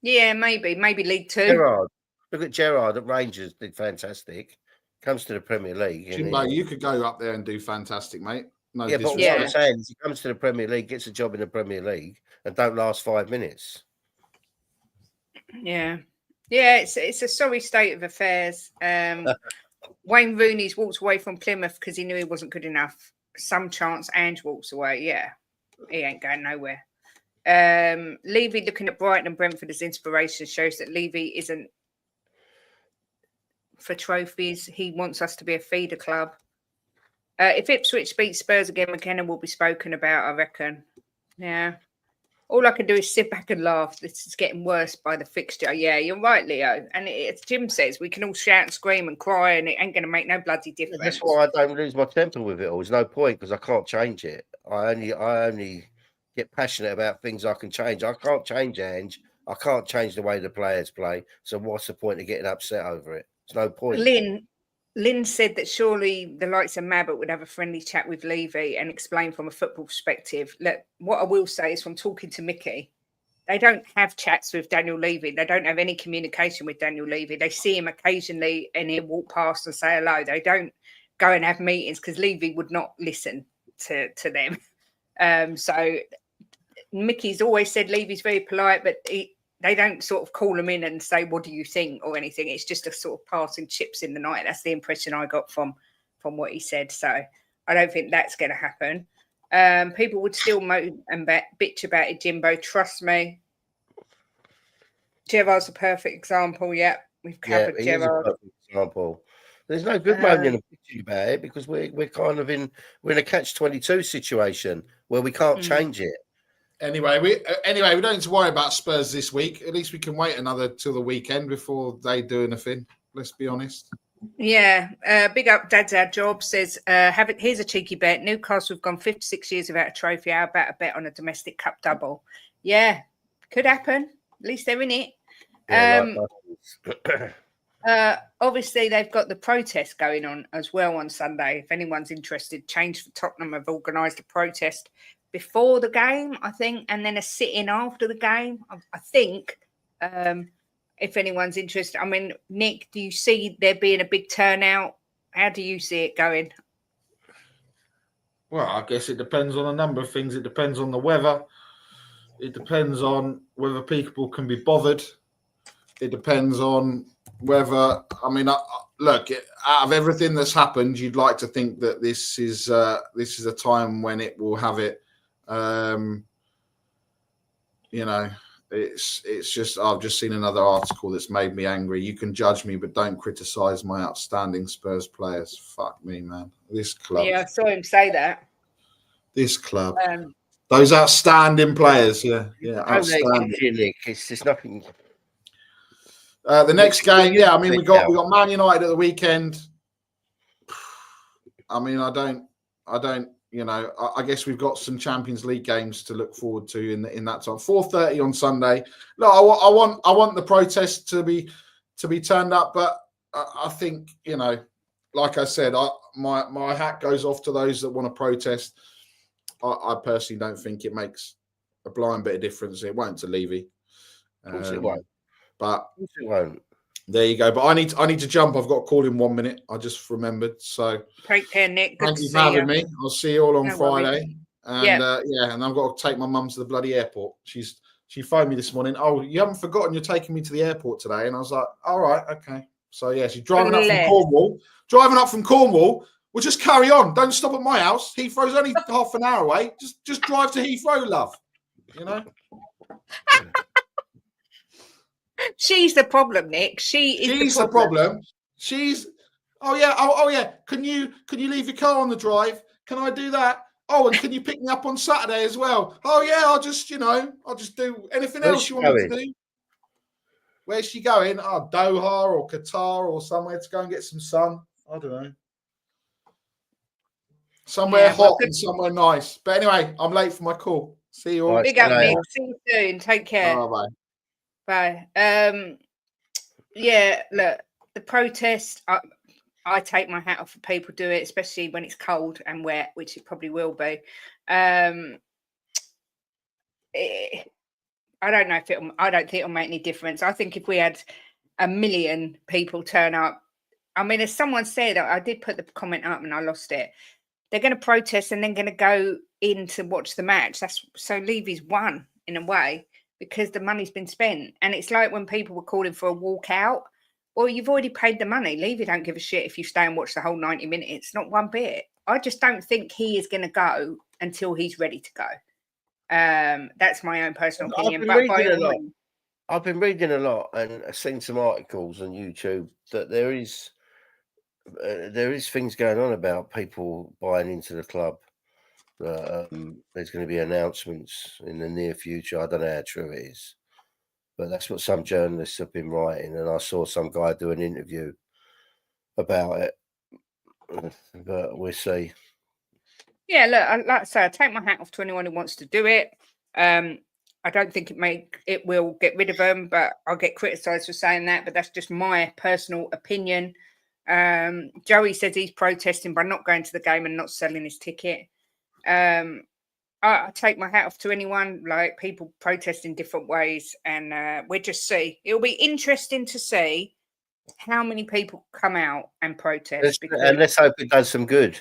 Yeah, maybe League Two. Gerrard. Look at Gerrard at Rangers, did fantastic. Comes to the Premier League. Jimbo, you could go up there and do fantastic, mate. No, but what I'm saying is he comes to the Premier League, gets a job in the Premier League, and don't last 5 minutes. Yeah, it's a sorry state of affairs. Wayne Rooney's walked away from Plymouth because he knew he wasn't good enough. Some chance Ange walks away. Yeah, he ain't going nowhere. Levy looking at Brighton and Brentford as inspiration shows that Levy isn't for trophies. He wants us to be a feeder club. If Ipswich beat Spurs again, McKenna will be spoken about, I reckon. Yeah. All I can do is sit back and laugh. This is getting worse by the fixture. Yeah, you're right, Leo. And as Jim says, we can all shout and scream and cry and it ain't going to make no bloody difference. That's why I don't lose my temper with it all. There's no point because I can't change it. I only get passionate about things I can change. I can't change Ange. I can't change the way the players play. So what's the point of getting upset over it? There's no point. Lynn said that surely the likes of Mabbott would have a friendly chat with Levy and explain from a football perspective. Look, what I will say is from talking to Mickey, they don't have chats with Daniel Levy. They don't have any communication with Daniel Levy. They see him occasionally and he'll walk past and say hello. They don't go and have meetings because Levy would not listen to them. So Mickey's always said Levy's very polite, but they don't sort of call him in and say, what do you think or anything? It's just a sort of passing chips in the night. That's the impression I got from what he said. So I don't think that's going to happen. People would still moan and bitch about it, Jimbo. Trust me. Gerrard's a perfect example. Yeah, we've covered Gerrard. A perfect example. There's no good moaning and bitching about it because we're kind of in a catch-22 situation where we can't change it. Anyway, we don't need to worry about Spurs this week. At least we can wait till the weekend before they do anything. Let's be honest. Yeah, big up. Dad's our job says. Here's a cheeky bet. Newcastle have gone 56 years without a trophy. How about a bet on a domestic cup double? Yeah, could happen. At least they're in it. Obviously, they've got the protest going on as well on Sunday. If anyone's interested, Change for Tottenham have organised a protest before the game, I think, and then a sit-in after the game, I think, if anyone's interested. I mean, Nick, do you see there being a big turnout? How do you see it going? Well, I guess it depends on a number of things. It depends on the weather. It depends on whether people can be bothered. It depends on whether, look, out of everything that's happened, you'd like to think that this is a time when it will have it. It's just I've just seen another article that's made me angry. You can judge me, but don't criticize my outstanding Spurs players. Fuck me, man. This club. Yeah, I saw him say that. This club. Those outstanding players. Yeah, outstanding. It's just nothing. The next game, we got Man United at the weekend. I don't I guess we've got some Champions League games to look forward to in that time. 4:30 on Sunday. No, I want the protest to be turned up, but I think like I said, my hat goes off to those that want to protest. I personally don't think it makes a blind bit of difference. It won't to Levy. Of course it won't. But of course it won't. There you go. But I need to jump. I've got a call in 1 minute. I just remembered. So take care, Nick. Good thank to you see for having you. me. I'll see you all on No Friday. And and I've got to take my mum to the bloody airport. She phoned me this morning. Oh, you haven't forgotten you're taking me to the airport today? And I was like, all right, okay. So yeah, she's driving up from Cornwall. We'll just carry on. Don't stop at my house. Heathrow's only half an hour away. Just drive to Heathrow, love. She's the problem, Nick. She's the problem. She's oh yeah. Can you leave your car on the drive? Can I do that? Oh, and can you pick me up on Saturday as well? Oh yeah, I'll just do anything else you want me to do. Where's she going? Oh, Doha or Qatar or somewhere to go and get some sun. I don't know. Somewhere hot and somewhere nice. But anyway, I'm late for my call. See you all. Big up, Nick. See you soon. Take care. Bye. Bye. Look, the protest, I take my hat off for people do it, especially when it's cold and wet, which it probably will be. I don't know I don't think it'll make any difference. I think if we had 1 million people turn up, I mean, as someone said, I did put the comment up and I lost it. They're going to protest and then going to go in to watch the match. So Levy's won in a way, because the money's been spent. And it's like when people were calling for a walkout. Well, you've already paid the money. Levy don't give a shit if you stay and watch the whole 90 minutes. Not one bit. I just don't think he is going to go until he's ready to go. That's my own personal opinion. I've been reading a lot and seen some articles on YouTube that there is things going on about people buying into the club. There's going to be announcements in the near future. I don't know how true it is, but that's what some journalists have been writing. And I saw some guy do an interview about it, but we'll see. Yeah, look, like I say, I take my hat off to anyone who wants to do it. I don't think it will get rid of them, but I'll get criticised for saying that. But that's just my personal opinion. Joey says he's protesting by not going to the game and not selling his ticket. I take my hat off to anyone, like people protest in different ways, and we'll just see. It'll be interesting to see how many people come out and protest. And let's hope it does some good.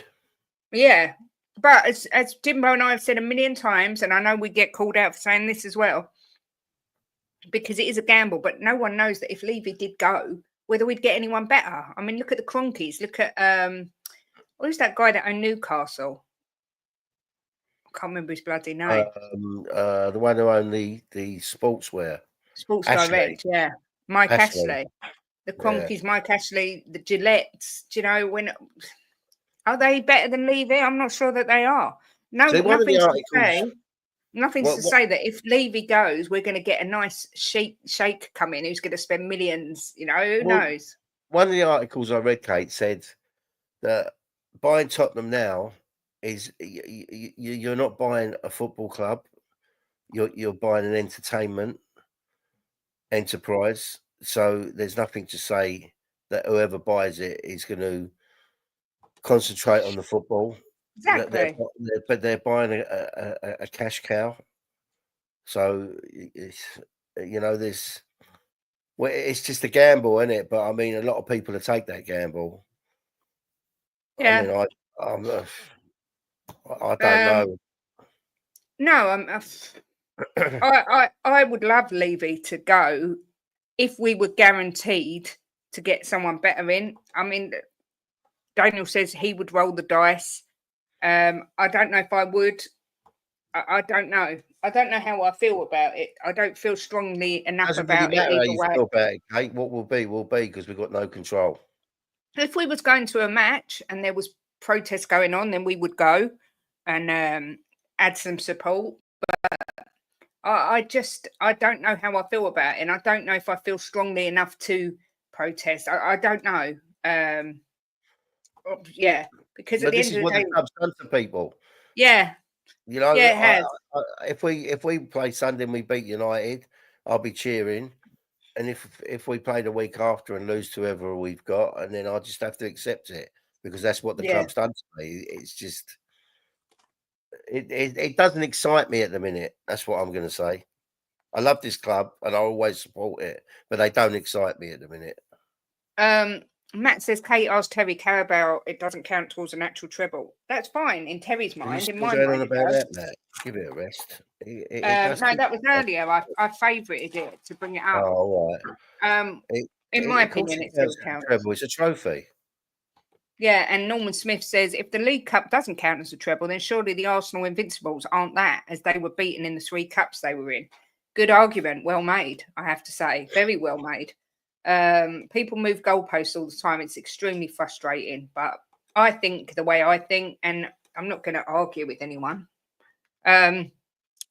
Yeah, but as Jimbo and I have said 1 million times, and I know we get called out for saying this as well, because it is a gamble, but no one knows that if Levy did go, whether we'd get anyone better. I mean, look at the Cronkies. Look at who's that guy that owned Newcastle? I can't remember his bloody name. The one who owned the sportswear. Sports Direct, yeah. Mike Ashley. The Cronkies, Mike Ashley, the Gillettes. Do you know, are they better than Levy? I'm not sure that they are. Nothing to say that if Levy goes, we're going to get a nice sheik come in who's going to spend millions. You know, who knows? One of the articles I read, Kate, said that buying Tottenham now is you're not buying a football club. You're buying an entertainment enterprise. So there's nothing to say that whoever buys it is going to concentrate on the football. Exactly. But they're buying a cash cow. So it's just a gamble, isn't it? But I mean, a lot of people will take that gamble. Yeah. I mean, I don't know. No, I would love Levy to go if we were guaranteed to get someone better in. I mean, Daniel says he would roll the dice. I don't know if I would. I don't know. I don't know how I feel about it. I don't feel strongly enough about it. How you feel about it, Kate. What will be because we've got no control. If we was going to a match and there was protests going on, then we would go and add some support. But I don't know how I feel about it, and I don't know if I feel strongly enough to protest. I don't know. Yeah, because at the end of the day, the club's done to people. Yeah, You know, yeah, it has. if we play Sunday and we beat United, I'll be cheering. And if we play the week after and lose to whoever we've got, and then I'll just have to accept it because that's what the Yeah. club's done to me. It's just it doesn't excite me at the minute. That's what I'm going to say. I love this club and I always support it, but they don't excite me at the minute. Matt says Kate asked Terry Carabao, it doesn't count towards an actual treble. That's fine in Terry's mind. In my mind, it does. Matt? Give it a rest. No, that was earlier. I favourited it to bring it up. Oh, right. In my opinion, it still counts. Treble. It's a trophy. Yeah, and Norman Smith says if the League Cup doesn't count as a treble, then surely the Arsenal Invincibles aren't that, as they were beaten in the 3 cups they were in. Good argument, well made, I have to say. Very well made. People move goalposts all the time. It's extremely frustrating, but I think the way I think, and I'm not going to argue with anyone. Do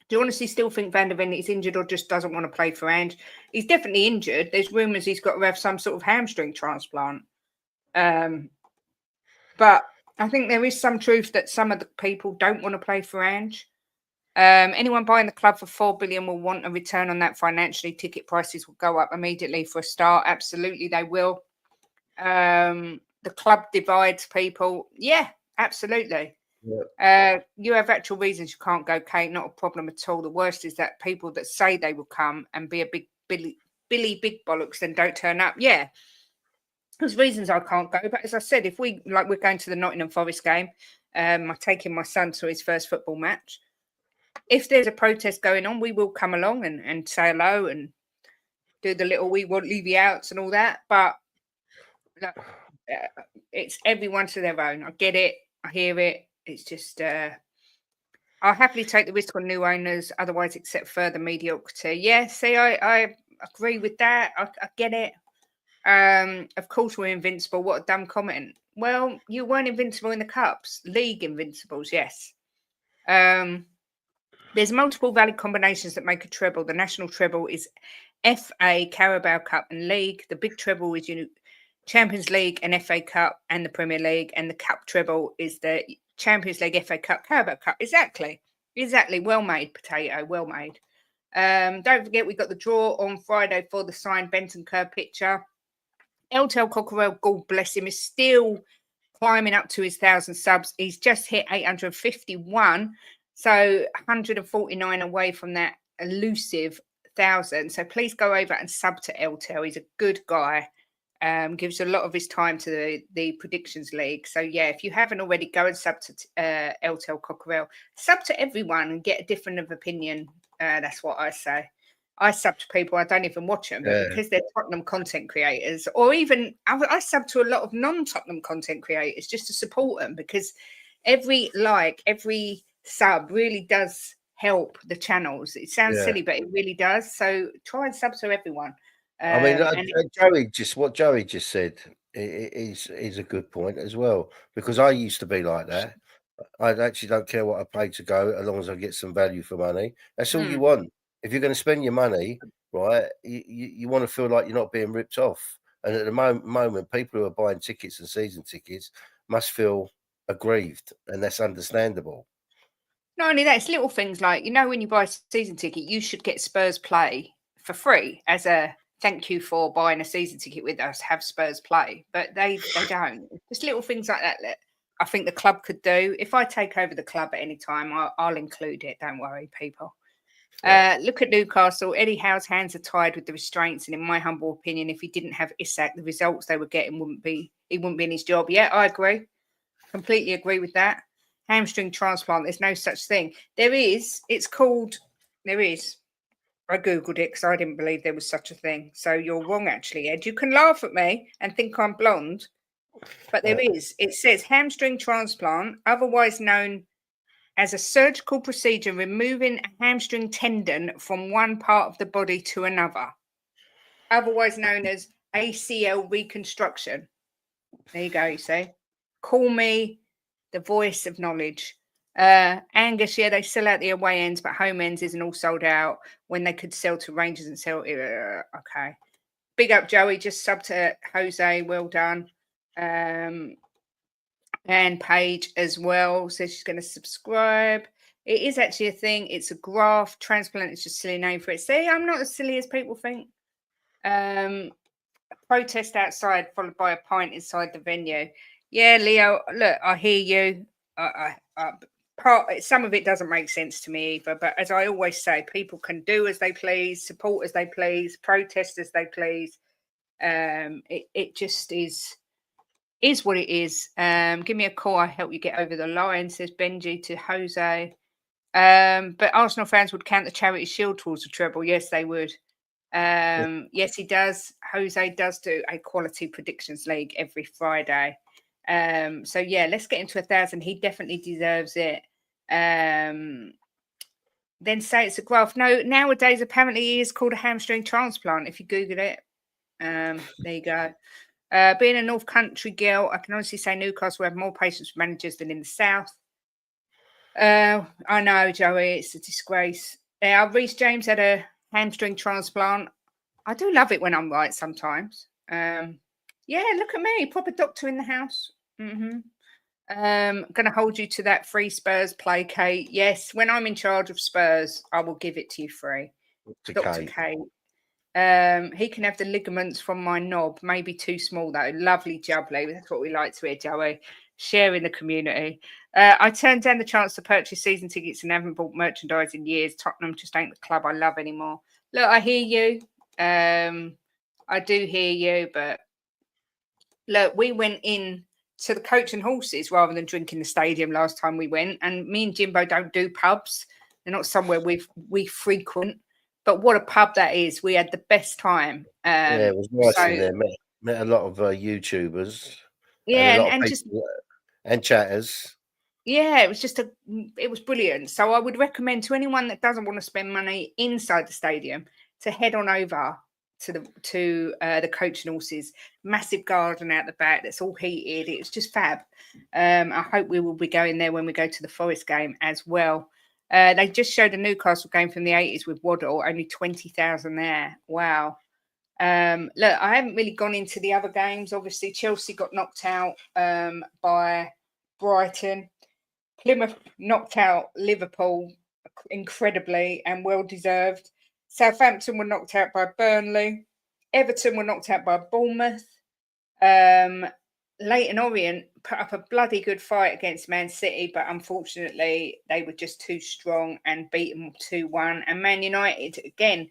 you honestly still think Van der Ven is injured or just doesn't want to play for Ange? He's definitely injured. There's rumours he's got to have some sort of hamstring transplant. But I think there is some truth that some of the people don't want to play for Ange. Anyone buying the club for 4 billion will want a return on that financially. Ticket prices will go up immediately for a start. Absolutely, they will. The club divides people. Yeah, absolutely. Yeah. You have actual reasons you can't go, Kate. Not a problem at all. The worst is that people that say they will come and be a big Billy big bollocks then don't turn up. Yeah. There's reasons I can't go, but as I said, if we're going to the Nottingham Forest game, I'm taking my son to his first football match. If there's a protest going on, we will come along and say hello and do the little we won't leave you outs and all that. But it's everyone to their own. I get it. I hear it. It's just I'll happily take the risk on new owners, otherwise accept further mediocrity. Yeah, see, I agree with that. I get it. Of course we're invincible. What a dumb comment. Well, you weren't invincible in the cups. League invincibles, yes. There's multiple valid combinations that make a treble. The national treble is FA, Carabao Cup and League. The big treble is Champions League and FA Cup and the Premier League. And the cup treble is the Champions League, FA Cup, Carabao Cup. Exactly. Well made, Potato. Well made. Don't forget we got the draw on Friday for the signed Benton Kerr picture. Eltel Cockerell, God bless him, is still climbing up to his 1,000 subs. He's just hit 851, so 149 away from that elusive 1,000. So please go over and sub to Eltel. He's a good guy. Gives a lot of his time to the Predictions League. So yeah, if you haven't already, go and sub to Eltel Cockerell. Sub to everyone and get a different of opinion. That's what I say. I sub to people, I don't even watch them, but because they're Tottenham content creators, or even I sub to a lot of non-Tottenham content creators just to support them, because every sub really does help the channels. It sounds silly, but it really does. So try and sub to everyone. I mean, what Joey just said is a good point as well, because I used to be like that. I actually don't care what I pay to go, as long as I get some value for money. That's all you want. If you're going to spend your money, right, you want to feel like you're not being ripped off. And at the moment, people who are buying tickets and season tickets must feel aggrieved, and that's understandable. Not only that, it's little things like, when you buy a season ticket, you should get Spurs play for free as a thank you for buying a season ticket with us, have Spurs play. But they don't. Just little things like that I think the club could do. If I take over the club at any time, I'll include it. Don't worry, people. Look at Newcastle. Eddie Howe's hands are tied with the restraints, and in my humble opinion, if he didn't have Isak, the results they were getting he wouldn't be in his job. Yeah, I agree. Completely agree with that. Hamstring transplant, there's no such thing. There is. I Googled it because I didn't believe there was such a thing. So you're wrong, actually, Ed. You can laugh at me and think I'm blonde, but there is. It says hamstring transplant, otherwise known as a surgical procedure removing a hamstring tendon from one part of the body to another, otherwise known as ACL reconstruction. There you go, you see. Call me the voice of knowledge. Angus, yeah, they sell out the away ends, but home ends isn't all sold out when they could sell to Rangers and sell. Okay. Big up, Joey. Just sub to Jose. Well done. And Paige as well says she's going to subscribe. It is actually a thing. It's a graft. Transplant is just a silly name for it. See, I'm not as silly as people think. A protest outside followed by a pint inside the venue. Yeah, Leo, look, I hear you. Some of it doesn't make sense to me either. But as I always say, people can do as they please, support as they please, protest as they please. It just is what it is. Give me a call. I'll help you get over the line, says Benji to Jose. But Arsenal fans would count the Charity Shield towards the treble. Yes, they would. Yes, he does. Jose does do a quality predictions league every Friday. So yeah, let's get into 1,000. He definitely deserves it. Then say it's a graft. No, nowadays apparently he is called a hamstring transplant. If you Google it, there you go. Being a North Country girl, I can honestly say Newcastle have more patience with managers than in the South. I know, Joey, it's a disgrace. Reece James had a hamstring transplant. I do love it when I'm right sometimes. Yeah, look at me, proper doctor in the house. Going to hold you to that free Spurs play, Kate. Yes, when I'm in charge of Spurs, I will give it to you free. Dr. Kate. He can have the ligaments from my knob, maybe too small though. Lovely jubbly. That's what we like to hear, Joey. Sharing the community. I turned down the chance to purchase season tickets and haven't bought merchandise in years. Tottenham just ain't the club I love anymore. Look, I hear you. I do hear you, but look, we went in to the Coach and Horses rather than drinking the stadium last time we went. And me and Jimbo don't do pubs. They're not somewhere we frequent. But what a pub that is. We had the best time. Yeah, it was nice in there. Met a lot of YouTubers. Yeah, and chatters. Yeah, it was brilliant. So I would recommend to anyone that doesn't want to spend money inside the stadium to head on over to the Coach and Horses. Massive garden out the back that's all heated. It's just fab. I hope we will be going there when we go to the Forest game as well. They just showed a Newcastle game from the 80s with Waddle, only 20,000 there. Wow. Look, I haven't really gone into the other games. Obviously, Chelsea got knocked out by Brighton. Plymouth knocked out Liverpool incredibly and well-deserved. Southampton were knocked out by Burnley. Everton were knocked out by Bournemouth. Leyton Orient put up a bloody good fight against Man City, but unfortunately they were just too strong and beat them 2-1. And Man United, again,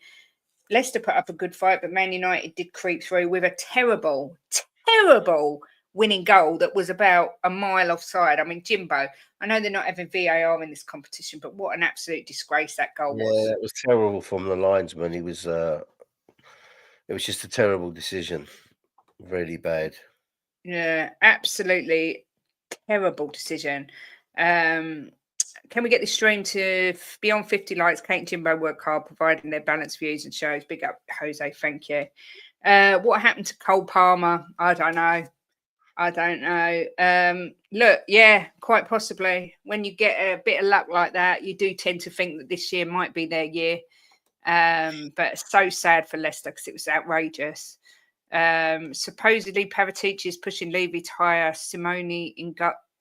Leicester put up a good fight, but Man United did creep through with a terrible winning goal that was about a mile offside. I mean, Jimbo, I know they're not having VAR in this competition, but what an absolute disgrace that goal was. Yeah, it was terrible from the linesman. It was just a terrible decision. Really bad. Yeah, absolutely terrible decision. Can we get this stream to beyond 50 likes? Kate and Jimbo work hard, providing their balanced views and shows. Big up, Jose. Thank you. What happened to Cole Palmer? I don't know. Look, yeah, quite possibly. When you get a bit of luck like that, you do tend to think that this year might be their year. But it's so sad for Leicester because it was outrageous. Supposedly, Paratici is pushing Levy to hire Simone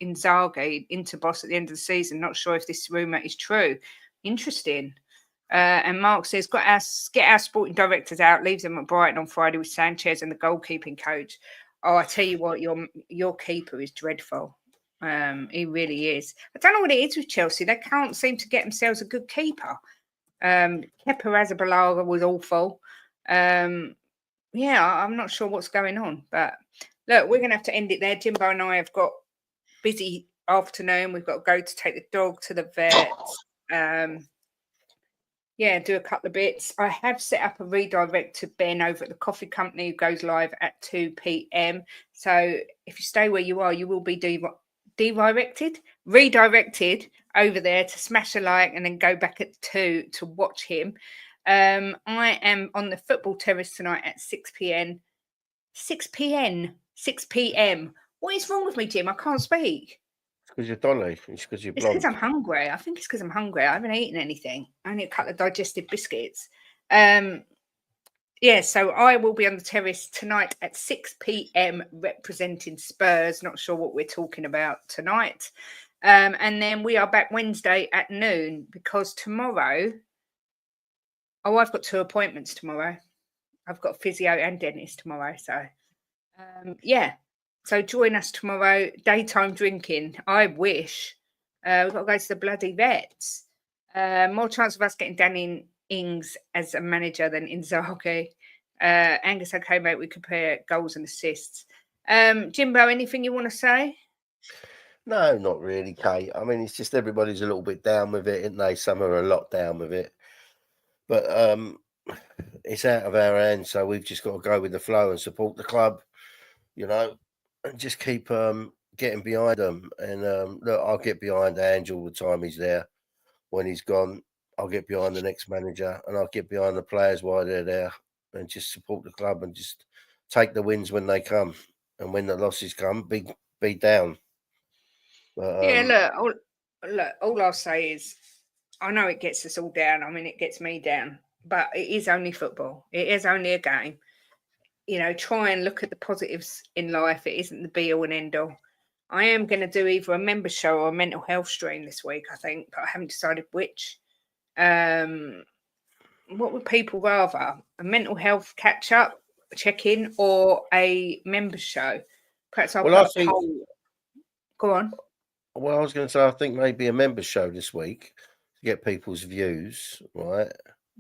Inzaghi into boss at the end of the season. Not sure if this rumour is true. Interesting. And Mark says, get our sporting directors out, leaves them at Brighton on Friday with Sanchez and the goalkeeping coach. Oh, I tell you what, your keeper is dreadful. He really is. I don't know what it is with Chelsea. They can't seem to get themselves a good keeper. Kepa Arrizabalaga was awful. Yeah, I'm not sure what's going on. But look, we're going to have to end it there. Jimbo and I have got busy afternoon. We've got to go to take the dog to the vet. Yeah, do a couple of bits. I have set up a redirect to Ben over at the coffee company who goes live at 2 p.m. So if you stay where you are, you will be redirected over there to smash a like and then go back at 2 to watch him. I am on the football terrace tonight at 6 p.m. 6 p.m. What is wrong with me, Jim? I can't speak. Because you're dolly. It's because you're blonde. It's because I'm hungry. I think it's because I'm hungry. I haven't eaten anything. Only a couple of digestive biscuits. Yeah, so I will be on the terrace tonight at 6 p.m. representing Spurs. Not sure what we're talking about tonight. And then we are back Wednesday at noon because tomorrow, I've got 2 appointments tomorrow. I've got physio and dentist tomorrow. So, yeah. So join us tomorrow, daytime drinking. I wish. We've got to go to the bloody vets. More chance of us getting Danny Ings as a manager than Inzaghi. Angus, okay, mate, we compare goals and assists. Jimbo, anything you want to say? No, not really, Kate. I mean, it's just everybody's a little bit down with it, isn't they? Some are a lot down with it. But it's out of our hands, so we've just got to go with the flow and support the club, and just keep getting behind them. And look, I'll get behind Ange all the time he's there. When he's gone, I'll get behind the next manager and I'll get behind the players while they're there and just support the club and just take the wins when they come. And when the losses come, be down. But, yeah, look, all I'll say is I know it gets us all down. I mean, it gets me down, but it is only football. It is only a game. Try and look at the positives in life. It isn't the be all and end all. I am going to do either a member show or a mental health stream this week, I think, but I haven't decided which. What would people rather? A mental health catch-up, check-in, or a member show? Perhaps I'll put a poll. Go on. Well, I was going to say, I think maybe a member show this week to get people's views, right,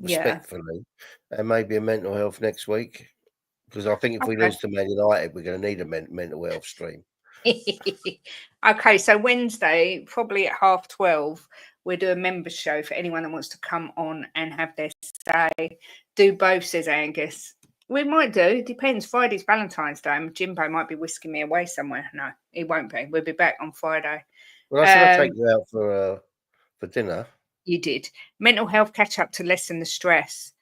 respectfully, and maybe a mental health next week. Because I think if we lose to Man United, we're going to need a mental health stream. Okay, so Wednesday, probably at 12:30, we'll do a member show for anyone that wants to come on and have their say. Do both, says Angus. We might do. Depends. Friday's Valentine's Day. And Jimbo might be whisking me away somewhere. No, he won't be. We'll be back on Friday. Well, I said I'd take you out for dinner. You did. Mental health catch up to lessen the stress.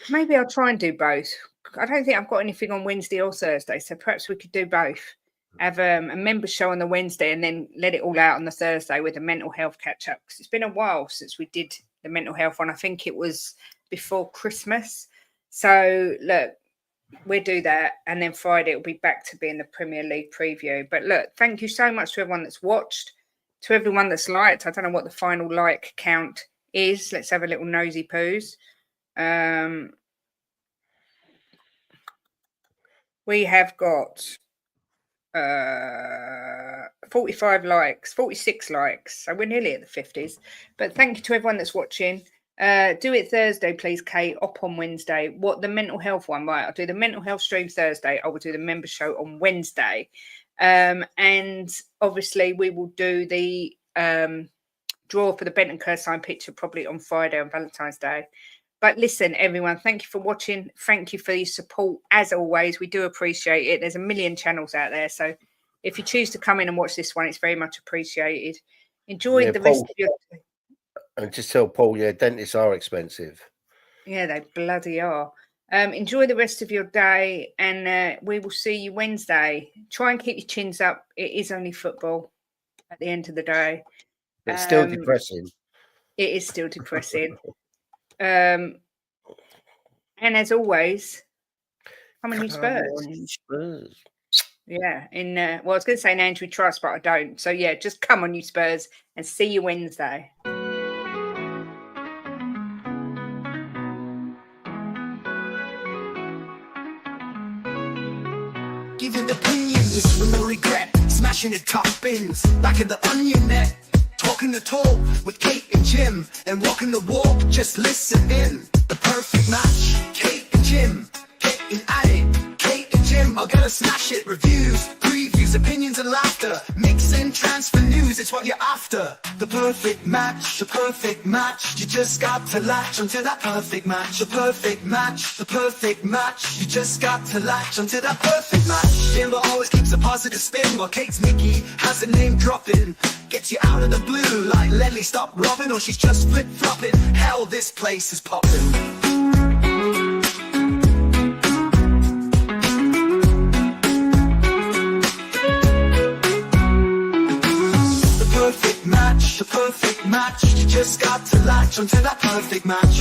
Maybe I'll try and do both. I don't think I've got anything on Wednesday or Thursday, so perhaps we could do both. Have a member show on the Wednesday and then let it all out on the Thursday with a mental health catch up. Because it's been a while since we did the mental health one. I think it was before Christmas. So look, we'll do that. And then Friday it'll be back to being the Premier League preview. But look, thank you so much to everyone that's watched, to everyone that's liked. I don't know what the final like count is. Let's have a little nosy poos. We have got 45 likes, 46 likes. So we're nearly at the 50s. But thank you to everyone that's watching. Do it Thursday, please, Kate. Up on Wednesday. What the mental health one, right? I'll do the mental health stream Thursday. I will do the member show on Wednesday. And obviously we will do the draw for the Benton Kerr picture probably on Friday on Valentine's Day. But listen, everyone, thank you for watching. Thank you for your support. As always, we do appreciate it. There's a million channels out there. So if you choose to come in and watch this one, it's very much appreciated. Enjoy the rest of your day. And just tell Paul, dentists are expensive. Yeah, they bloody are. Enjoy the rest of your day. And we will see you Wednesday. Try and keep your chins up. It is only football at the end of the day. It's still depressing. It is still depressing. And as always, come on, you Spurs. Yeah, I was going to say in Andrew Trust, but I don't. So yeah, just come on, you Spurs, and see you Wednesday. Giving opinions with no regret, smashing the top bins like in the Onion net. Talking the talk with Kate and Jim and walking the walk, just listen in. The perfect match, Kate and Jim, getting at it. Kate and Jim are gonna smash it. Reviews, previews, opinions and laughter. Mixing transfer news, it's what you're after. The perfect match, the perfect match. You just got to latch onto that perfect match. The perfect match, the perfect match. You just got to latch onto that perfect match. Jimbo always keeps a positive spin while Kate's Mickey has a name dropping. Gets you out of the blue like Lenny stop robbing, or she's just flip-flopping. Hell, this place is popping. The perfect match, you just got to latch onto that perfect match.